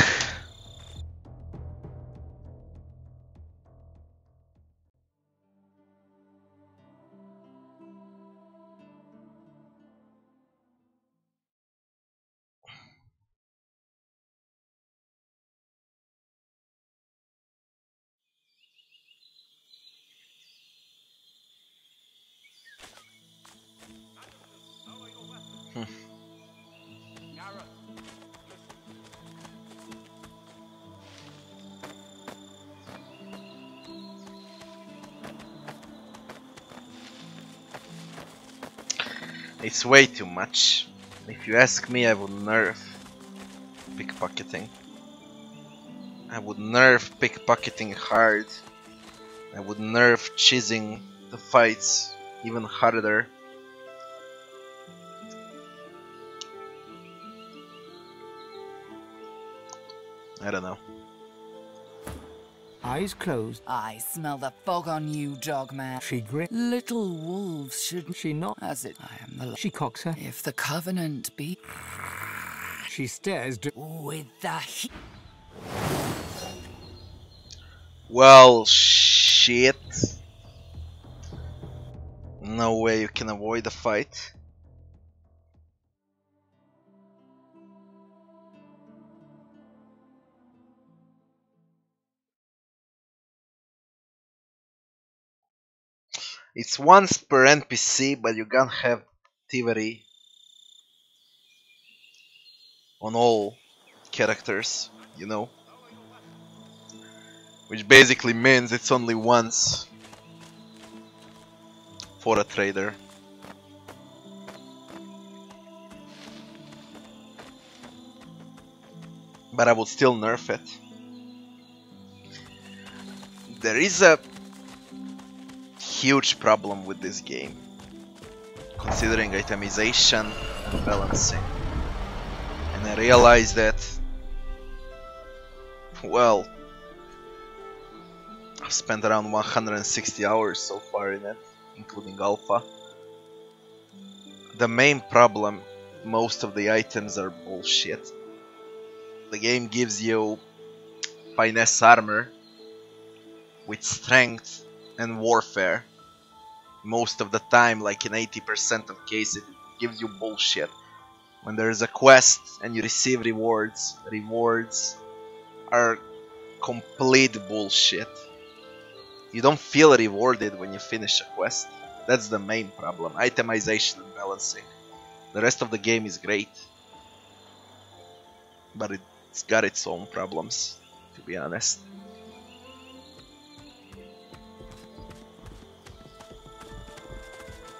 It's way too much. If you ask me, I would nerf pickpocketing. I would nerf pickpocketing hard. I would nerf cheesing the fights even harder. I don't know. Eyes closed. I smell the fog on you, Dogman. She grins. Little wolves shouldn't... She not. As it... I am the... She cocks her. If the covenant be... She stares... With the... Well, shit. No way you can avoid the fight. It's once per NPC, but you can't have thievery on all characters, you know? Which basically means it's only once for a trader. But I would still nerf it. There is a huge problem with this game, considering itemization and balancing. And I realized that, well, I've spent around 160 hours so far in it, including alpha. The main problem, most of the items are bullshit. The game gives you finesse armor with strength and warfare. Most of the time, like in 80% of cases, it gives you bullshit. When there is a quest and you receive rewards, rewards are complete bullshit. You don't feel rewarded when you finish a quest. That's the main problem. Itemization and balancing. The rest of the game is great, but it's got its own problems, to be honest.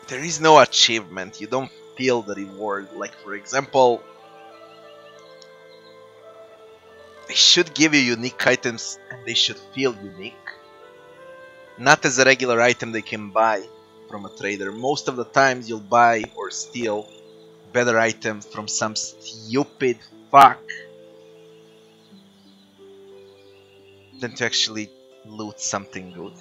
There is no achievement, you don't feel the reward. Like, for example, they should give you unique items and they should feel unique. Not as a regular item they can buy from a trader. Most of the times you'll buy or steal better items from some stupid fuck than to actually loot something good.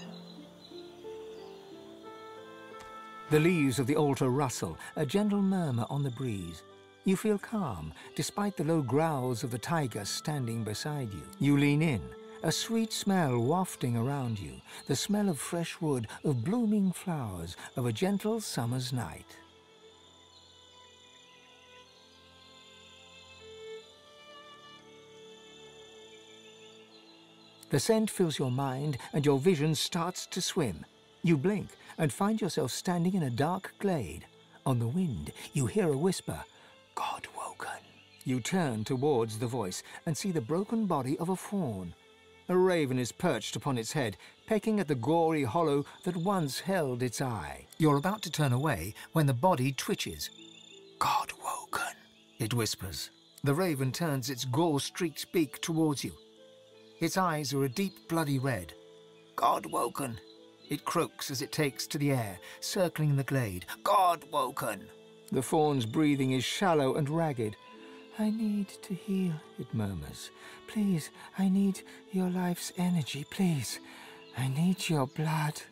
The leaves of the altar rustle, a gentle murmur on the breeze. You feel calm, despite the low growls of the tiger standing beside you. You lean in a sweet smell wafting around you, the smell of fresh wood, of blooming flowers, of a gentle summer's night. The scent fills your mind and your vision starts to swim. You blink and find yourself standing in a dark glade. On the wind, you hear a whisper, "God woken." You turn towards the voice and see the broken body of a fawn. A raven is perched upon its head, pecking at the gory hollow that once held its eye. You're about to turn away when the body twitches. "God woken," it whispers. The raven turns its gore-streaked beak towards you. Its eyes are a deep bloody red. "God woken," it croaks as it takes to the air, circling the glade. "God woken." The fawn's breathing is shallow and ragged. "I need to heal," it murmurs. "Please, I need your life's energy, please. I need your blood."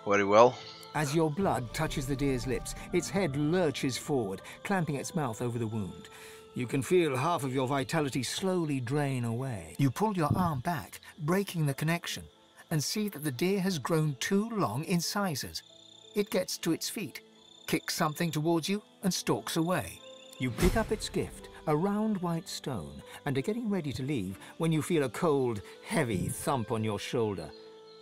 Very well. As your blood touches the deer's lips, its head lurches forward, clamping its mouth over the wound. You can feel half of your vitality slowly drain away. You pull your arm back, breaking the connection, and see that the deer has grown too long in sizes. It gets to its feet, kicks something towards you, and stalks away. You pick up its gift, a round white stone, and are getting ready to leave when you feel a cold, heavy thump on your shoulder.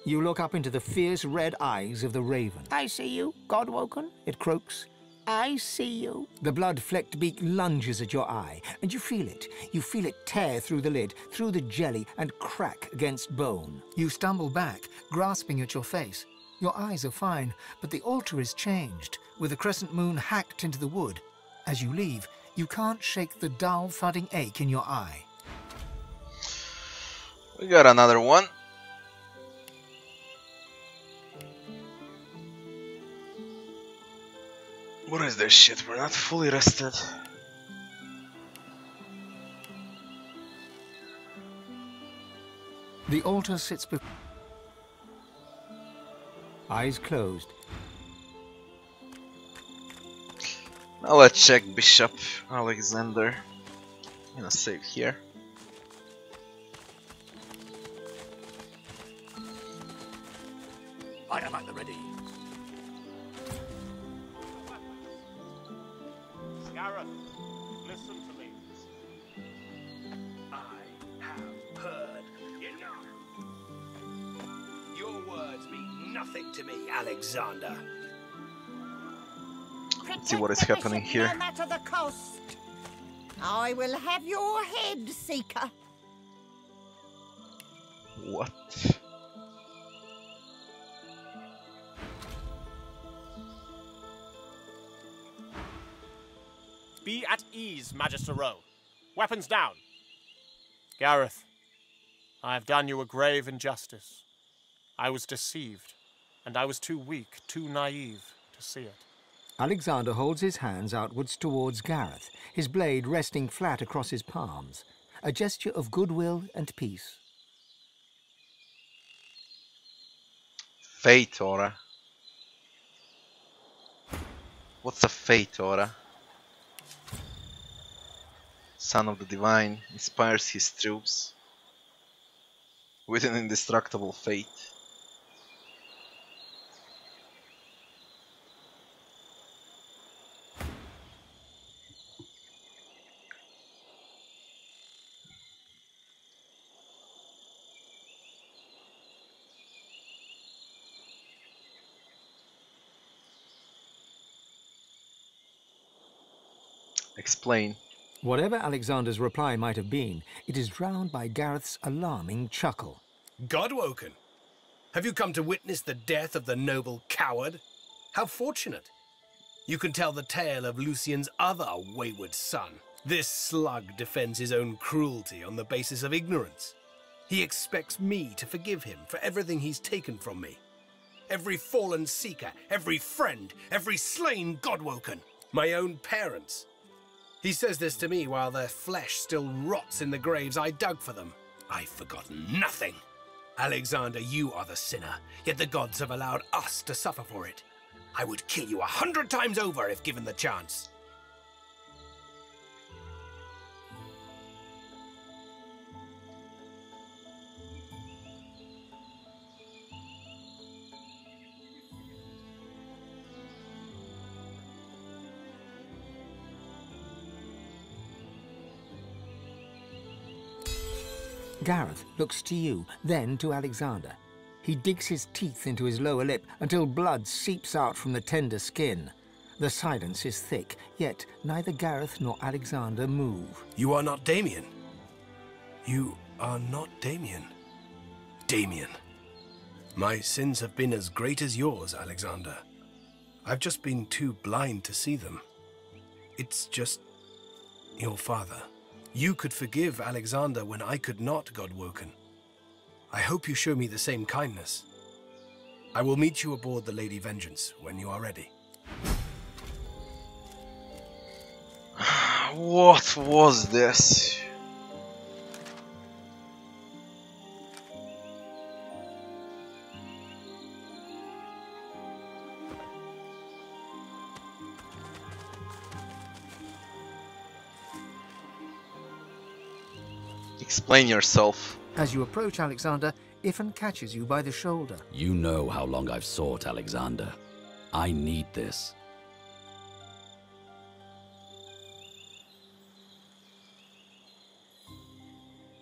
You look up into the fierce red eyes of the raven. "I see you, God woken," it croaks. "I see you." The blood-flecked beak lunges at your eye, and you feel it. You feel it tear through the lid, through the jelly, and crack against bone. You stumble back, grasping at your face. Your eyes are fine, but the altar is changed, with the crescent moon hacked into the wood. As you leave, you can't shake the dull, thudding ache in your eye. We got another one. What is this shit? We're not fully rested. The altar sits before. Eyes closed. Now let's check Bishop Alexander. I'm gonna save here. I am at the ready. Gareth, listen to me. I have heard enough. Your words mean nothing to me, Alexander. Let's see what is happening here. No matter the cost. I will have your head, Seeker. What? Be at ease, Magister Rowe. Weapons down. Gareth, I have done you a grave injustice. I was deceived, and I was too weak, too naive to see it. Alexander holds his hands outwards towards Gareth, his blade resting flat across his palms, a gesture of goodwill and peace. Fate aura. What's a fate aura? Son of the Divine inspires his troops with an indestructible fate. Explain. Whatever Alexander's reply might have been, it is drowned by Gareth's alarming chuckle. Godwoken, have you come to witness the death of the noble coward? How fortunate. You can tell the tale of Lucien's other wayward son. This slug defends his own cruelty on the basis of ignorance. He expects me to forgive him for everything he's taken from me. Every fallen seeker, every friend, every slain Godwoken. My own parents. He says this to me while their flesh still rots in the graves I dug for them. I've forgotten nothing. Alexander, you are the sinner, yet the gods have allowed us to suffer for it. I would kill you 100 times over if given the chance. Gareth looks to you, then to Alexander. He digs his teeth into his lower lip until blood seeps out from the tender skin. The silence is thick, yet neither Gareth nor Alexander move. You are not Damien. You are not Damien. Damien. My sins have been as great as yours, Alexander. I've just been too blind to see them. It's just your father. You could forgive Alexander when I could not, Godwoken. I hope you show me the same kindness. I will meet you aboard the Lady Vengeance when you are ready. What was this? Explain yourself. As you approach Alexander, Ifan catches you by the shoulder. You know how long I've sought Alexander. I need this.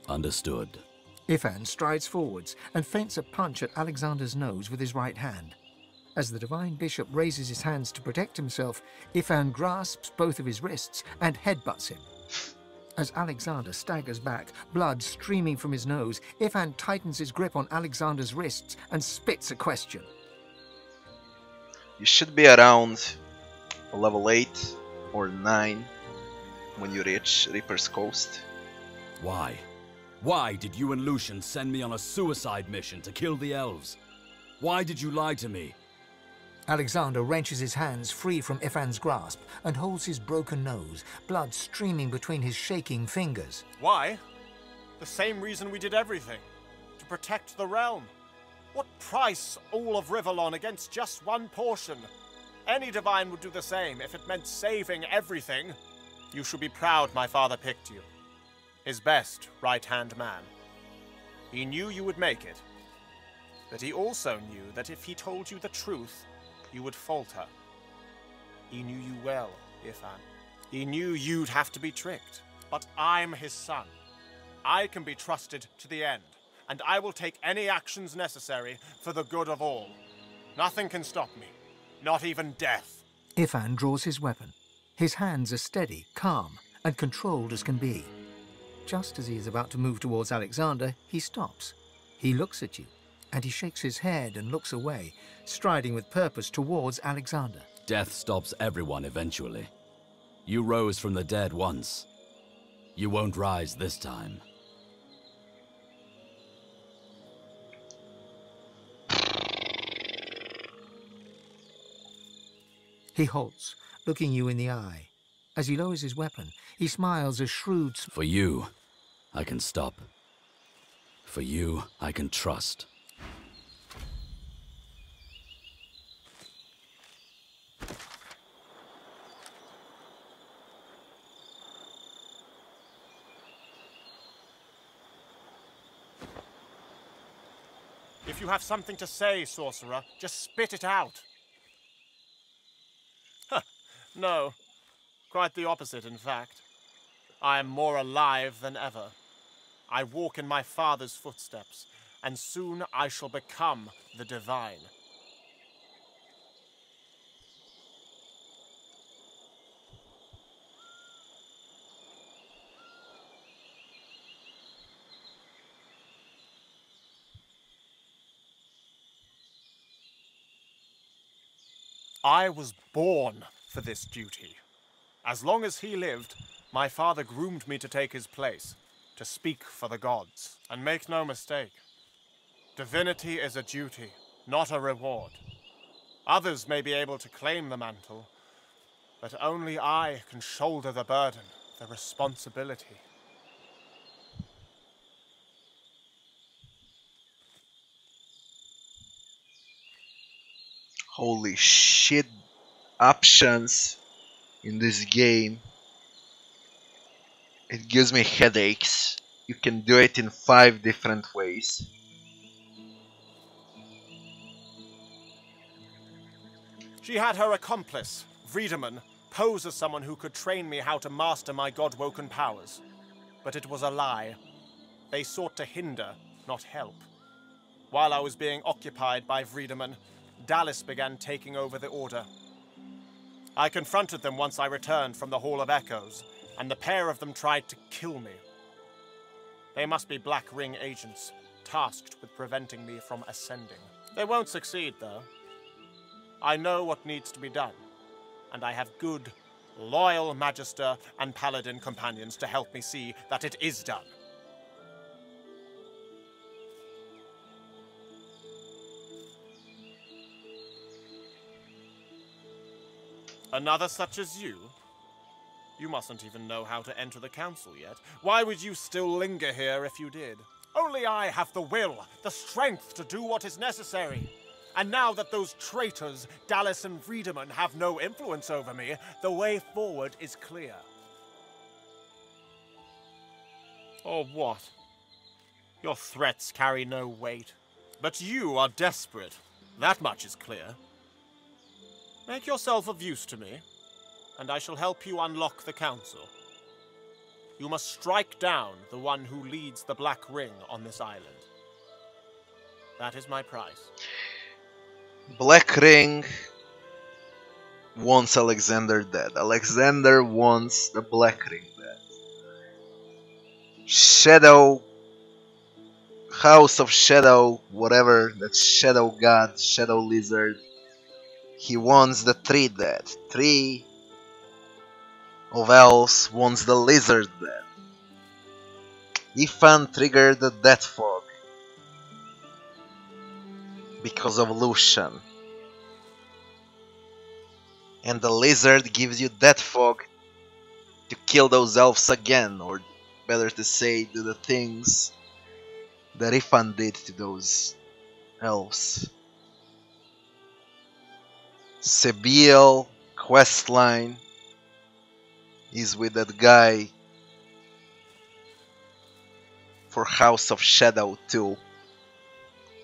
Understood. Ifan strides forwards and feints a punch at Alexander's nose with his right hand. As the Divine Bishop raises his hands to protect himself, Ifan grasps both of his wrists and headbutts him. As Alexander staggers back, blood streaming from his nose, Ifan tightens his grip on Alexander's wrists and spits a question. You should be around level 8 or 9 when you reach Reaper's Coast. Why? Why did you and Lucian send me on a suicide mission to kill the elves? Why did you lie to me? Alexander wrenches his hands free from Ifan's grasp and holds his broken nose, blood streaming between his shaking fingers. Why? The same reason we did everything. To protect the realm. What price all of Rivellon against just one portion? Any divine would do the same if it meant saving everything. You should be proud my father picked you. His best right-hand man. He knew you would make it. But he also knew that if he told you the truth, you would falter. He knew you well, Ifan. He knew you'd have to be tricked. But I'm his son. I can be trusted to the end, and I will take any actions necessary for the good of all. Nothing can stop me, not even death. Ifan draws his weapon. His hands are steady, calm, and controlled as can be. Just as he is about to move towards Alexander, he stops. He looks at you, and he shakes his head and looks away, striding with purpose towards Alexander. Death stops everyone eventually. You rose from the dead once. You won't rise this time. He halts, looking you in the eye. As he lowers his weapon, he smiles a shrewd... For you, I can stop. For you, I can trust. If you have something to say, sorcerer, just spit it out. No, quite the opposite, in fact. I am more alive than ever. I walk in my father's footsteps, and soon I shall become the divine. I was born for this duty. As long as he lived, my father groomed me to take his place, to speak for the gods. And make no mistake, divinity is a duty, not a reward. Others may be able to claim the mantle, but only I can shoulder the burden, the responsibility. Holy shit, options in this game. It gives me headaches. You can do it in 5 different ways. She had her accomplice, Vriedemann, pose as someone who could train me how to master my God-woken powers. But it was a lie. They sought to hinder, not help. While I was being occupied by Vriedemann, Dallis began taking over the Order. I confronted them once I returned from the Hall of Echoes, and the pair of them tried to kill me. They must be Black Ring agents, tasked with preventing me from ascending. They won't succeed, though. I know what needs to be done, and I have good, loyal Magister and Paladin companions to help me see that it is done. Another such as you? You mustn't even know how to enter the council yet. Why would you still linger here if you did? Only I have the will, the strength to do what is necessary. And now that those traitors, Dallis and Vriedemann, have no influence over me, the way forward is clear. Or what? Your threats carry no weight. But you are desperate. That much is clear. Make yourself of use to me, and I shall help you unlock the council. You must strike down the one who leads the Black Ring on this island. That is my price. Black Ring wants Alexander dead. Alexander wants the Black Ring dead. Shadow, House of Shadow, whatever, that Shadow God, Shadow Lizard, he wants the 3 dead. 3 of Elves wants the Lizard dead. Ifan triggered the Death Fog because of Lucian. And the Lizard gives you Death Fog to kill those elves again, or better to say, do the things that Ifan did to those elves. Sebiel questline is with that guy for House of Shadow too,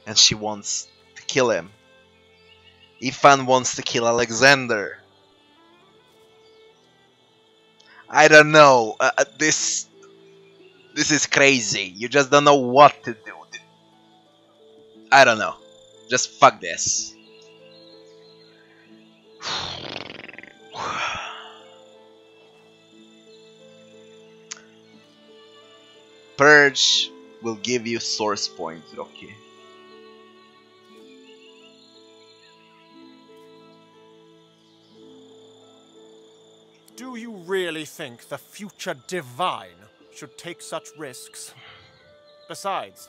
and she wants to kill him. Ifan wants to kill Alexander. I don't know. This is crazy. You just don't know what to do. I don't know. Just fuck this. Purge will give you source point, Rocky. Do you really think the future Divine should take such risks? Besides,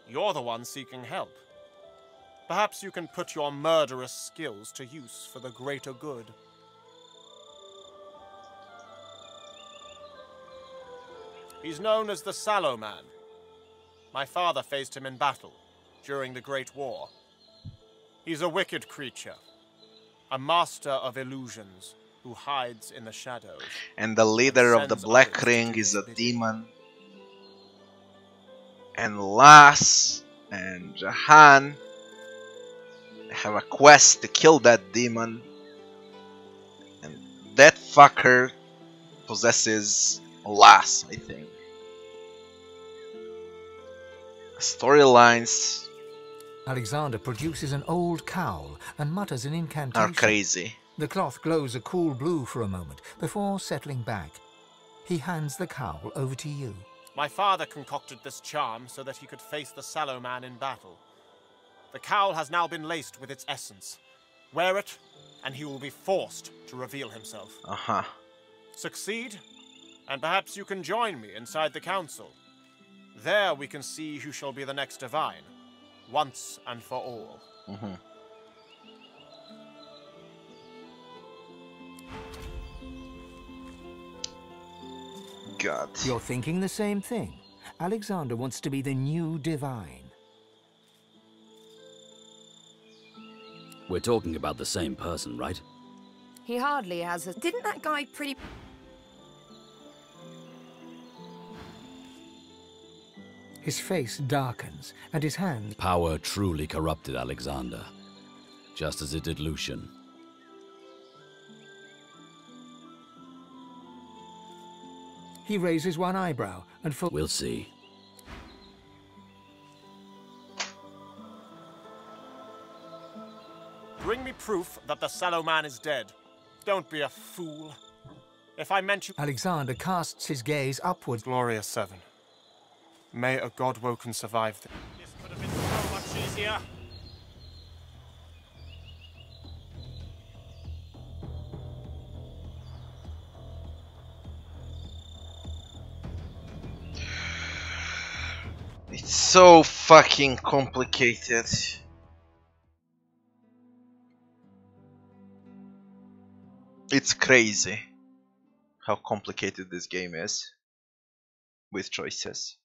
you're the one seeking help. Perhaps you can put your murderous skills to use for the greater good. He's known as the Sallow Man. My father faced him in battle during the Great War. He's a wicked creature, a master of illusions who hides in the shadows. And the leader of the Black Ring is a demon. And Lass and Jahan have a quest to kill that demon. And that fucker possesses Lass, I think. Storylines Alexander produces an old cowl and mutters an incantation. are crazy. The cloth glows a cool blue for a moment before settling back. He hands the cowl over to you. My father concocted this charm so that he could face the Sallow Man in battle. The cowl has now been laced with its essence. Wear it, and he will be forced to reveal himself. Succeed, and perhaps you can join me inside the council. There we can see who shall be the next Divine, once and for all. God. You're thinking the same thing. Alexander wants to be the new Divine. We're talking about the same person, right? He hardly has a... Didn't that guy pretty... His face darkens, and his hands... Power truly corrupted Alexander, just as it did Lucian. He raises one eyebrow and We'll see. Bring me proof that the Sallow Man is dead. Don't be a fool. If I meant you... Alexander casts his gaze upwards. Gloria 7. May a God-woken survive this. This could have been so much easier. It's so fucking complicated. It's crazy how complicated this game is with choices.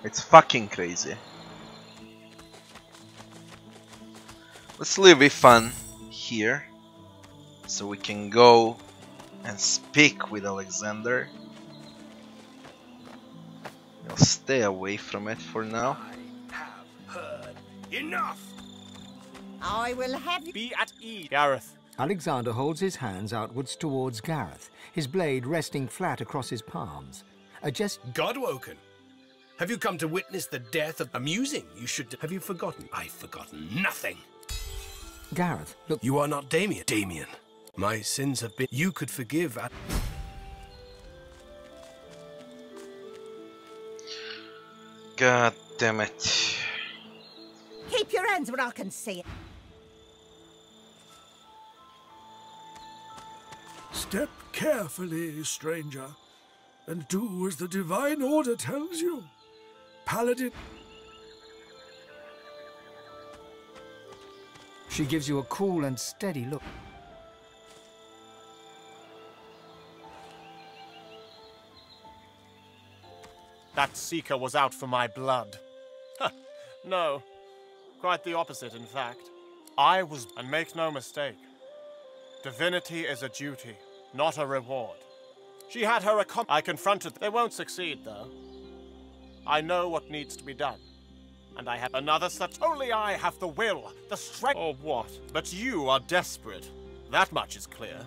It's fucking crazy. Let's leave Ifan here so we can go and speak with Alexander. I'll stay away from it for now. Enough! I will have you be at ease, Gareth. Alexander holds his hands outwards towards Gareth, his blade resting flat across his palms. Godwoken, have you come to witness the death of... Amusing, you should... Have you forgotten? I've forgotten nothing. Gareth, look... You are not Damien. Damien, my sins have been... You could forgive... God damn it. keep your hands where I can see it. Step carefully, stranger, and do as the divine order tells you. Paladin... She gives you a cool and steady look. That Seeker was out for my blood. No, quite the opposite, in fact. I was... And make no mistake, divinity is a duty, not a reward. She had her I confronted them. They won't succeed, though. I know what needs to be done. And I have another such... Only I have the will, the strength... Or what? But you are desperate. That much is clear.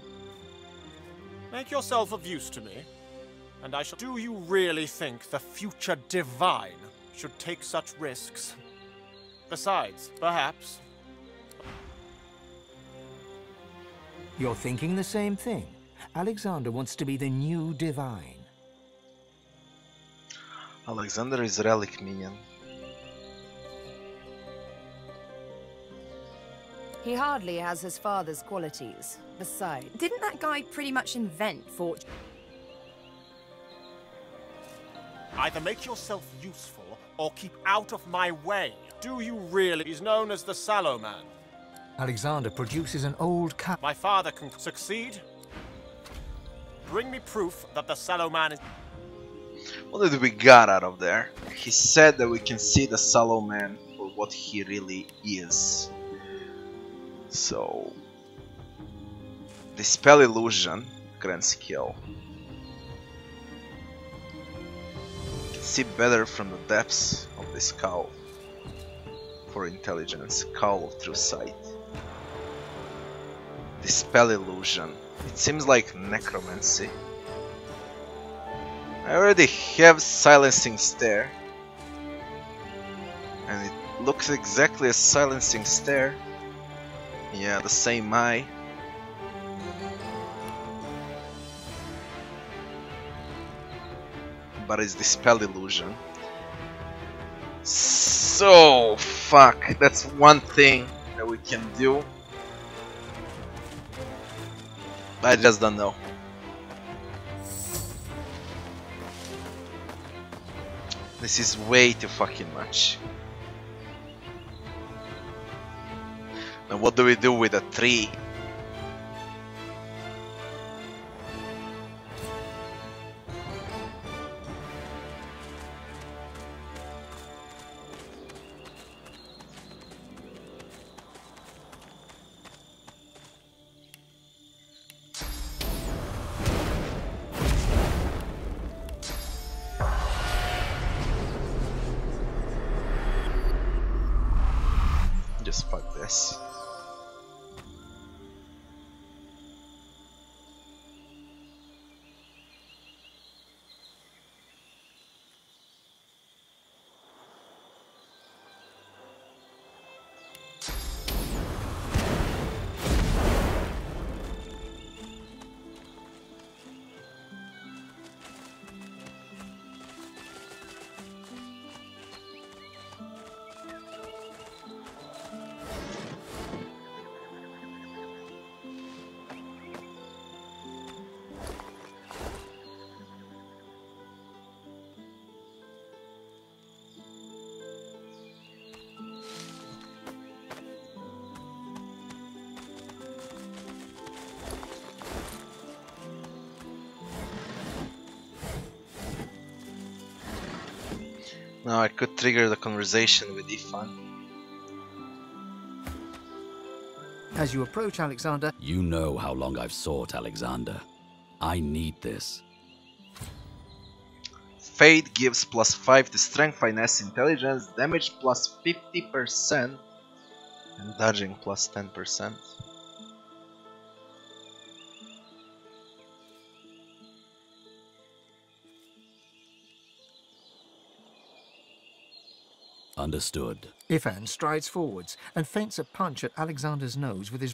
Make yourself of use to me, and I shall... Do you really think the future divine should take such risks? Besides, perhaps... You're thinking the same thing. Alexander wants to be the new divine. Alexander is relic minion. He hardly has his father's qualities. Besides, didn't that guy pretty much invent fortune? Either make yourself useful, or keep out of my way. Do you really? He's known as the Sallow Man. Alexander produces an old cup. My father can succeed. Bring me proof that the Sallow Man is... What did we got out of there? He said that we can see the Sallow Man for what he really is. So... Dispel Illusion, grand skill. You can see better from the depths of this cowl. For intelligence, cowl through sight. Dispel Illusion. It seems like necromancy. I already have Silencing Stare. And it looks exactly as Silencing Stare. Yeah, the same eye. But it's Dispel Illusion. So, fuck. That's one thing that we can do. I just don't know. This is way too fucking much. Now what do we do with a tree? Now I could trigger the conversation with Ifan. As you approach Alexander... You know how long I've sought Alexander. I need this. Fate gives +5 to strength, finesse, intelligence, damage +50%, and dodging +10%. Understood. Ifan strides forwards and feints a punch at Alexander's nose with his...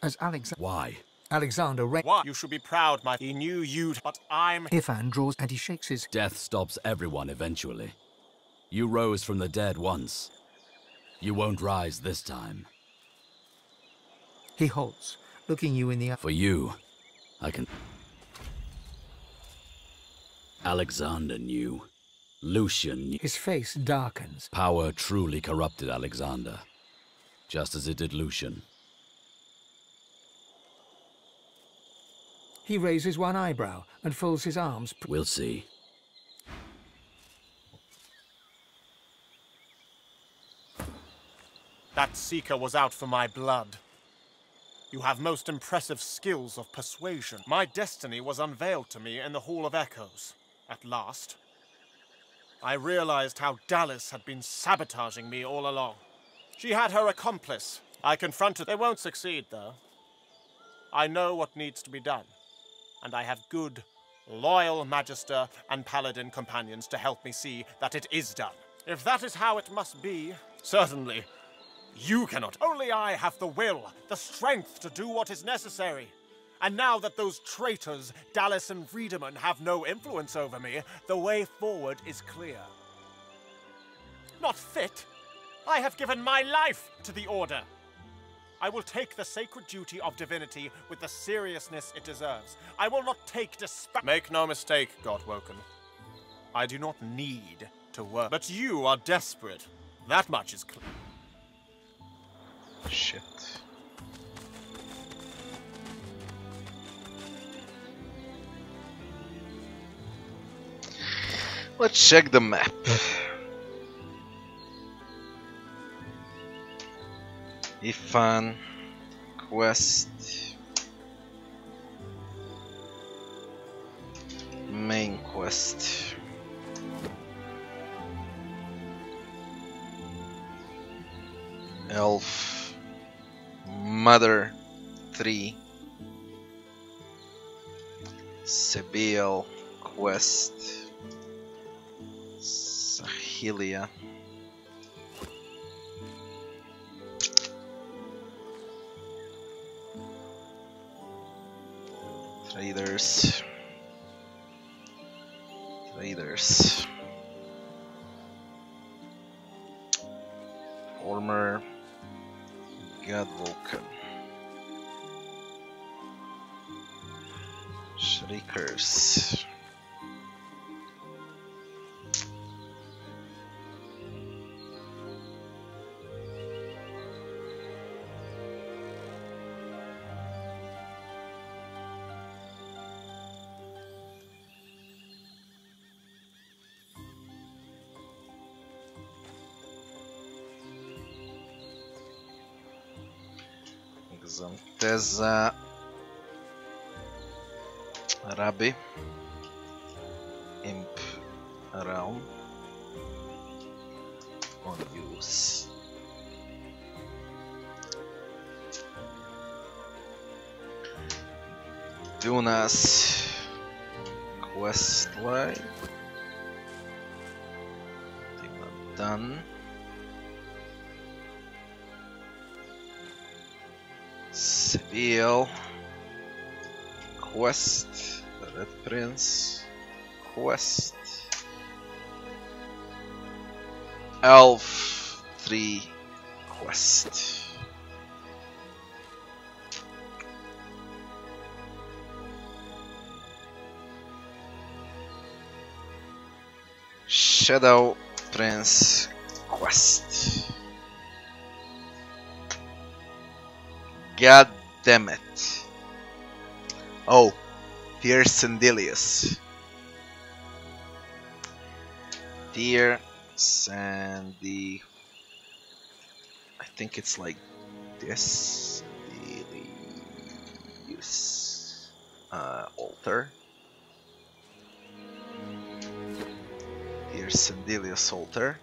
Why? Alexander... Why? You should be proud, my... He knew you'd... But I'm... Ifan draws and he shakes his... Death stops everyone eventually. You rose from the dead once. You won't rise this time. He halts, looking you in the eye. For you, I can... Alexander knew. Lucian knew. His face darkens. Power truly corrupted Alexander, just as it did Lucian. He raises one eyebrow and folds his arms. We'll see. That Seeker was out for my blood. You have most impressive skills of persuasion. My destiny was unveiled to me in the Hall of Echoes. At last, I realized how Dallis had been sabotaging me all along. She had her accomplice. I confronted... They won't succeed, though. I know what needs to be done. And I have good, loyal Magister and Paladin companions to help me see that it is done. If that is how it must be, certainly, you cannot. Only I have the will, the strength to do what is necessary. And now that those traitors, Dallis and Friedemann, have no influence over me, the way forward is clear. Not fit. I have given my life to the Order. I will take the sacred duty of divinity with the seriousness it deserves. I will not take despair. Make no mistake, Godwoken. I do not need to work. But you are desperate. That much is clear. Shit. Let's check the map. Ifan quest, main quest. Elf Mother 3 Sebiel quest, Sahelia. Traders. Former Godwoken. Shriekers. Xanteza, Rabbi, Imp Realm, on use. Dunas questline. Done. Sebiel quest, the Red Prince quest, Elf 3 quest. Shadow Prince quest. God damn it. Oh, here's Sandilius. Dear Sandy. I think it's like this. Use altar. Here's Sandelius altar.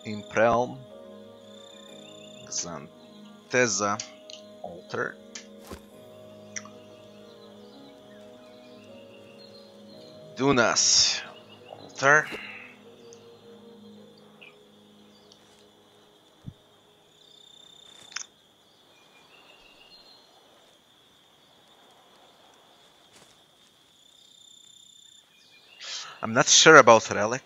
Imprelm. Xantheza altar. Dunas altar. I'm not sure about relic.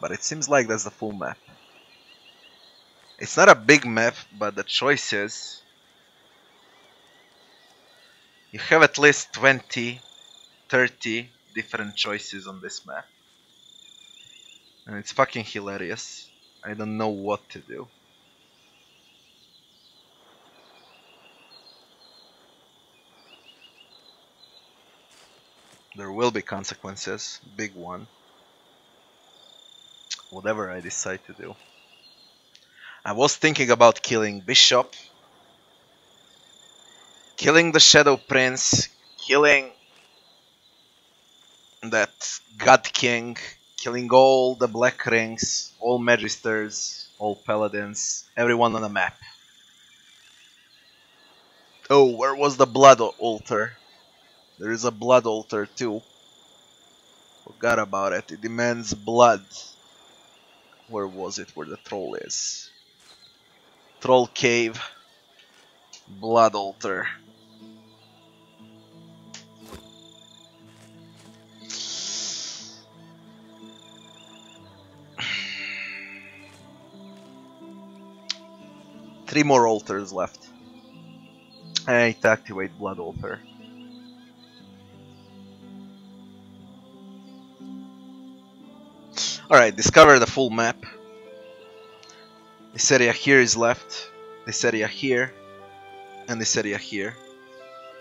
But it seems like that's the full map. It's not a big map, but the choices... You have at least 20, 30 different choices on this map. And it's fucking hilarious. I don't know what to do. There will be consequences, big one. Whatever I decide to do. I was thinking about killing Bishop, killing the Shadow Prince, killing that God King, killing all the Black Rings, all Magisters, all Paladins, everyone on the map. Oh, where was the Blood Altar? There is a Blood Altar too. Forgot about it. It demands blood. Where was it? Where the troll is? Troll Cave. Blood Altar. Three more altars left. I need to activate Blood Altar. Alright, discover the full map. This area here is left. This area here. And this area here.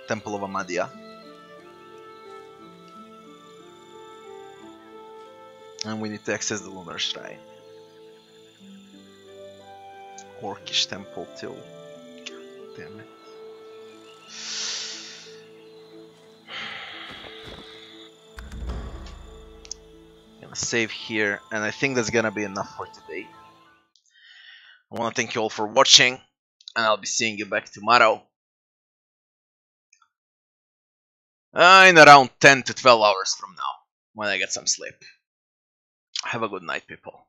Temple of Amadia. And we need to access the Lunar Shrine. Orcish Temple too. Damn it. Gonna save here, and I think that's gonna be enough for today. I wanna thank you all for watching, and I'll be seeing you back tomorrow. In around 10 to 12 hours from now, when I get some sleep. Have a good night, people.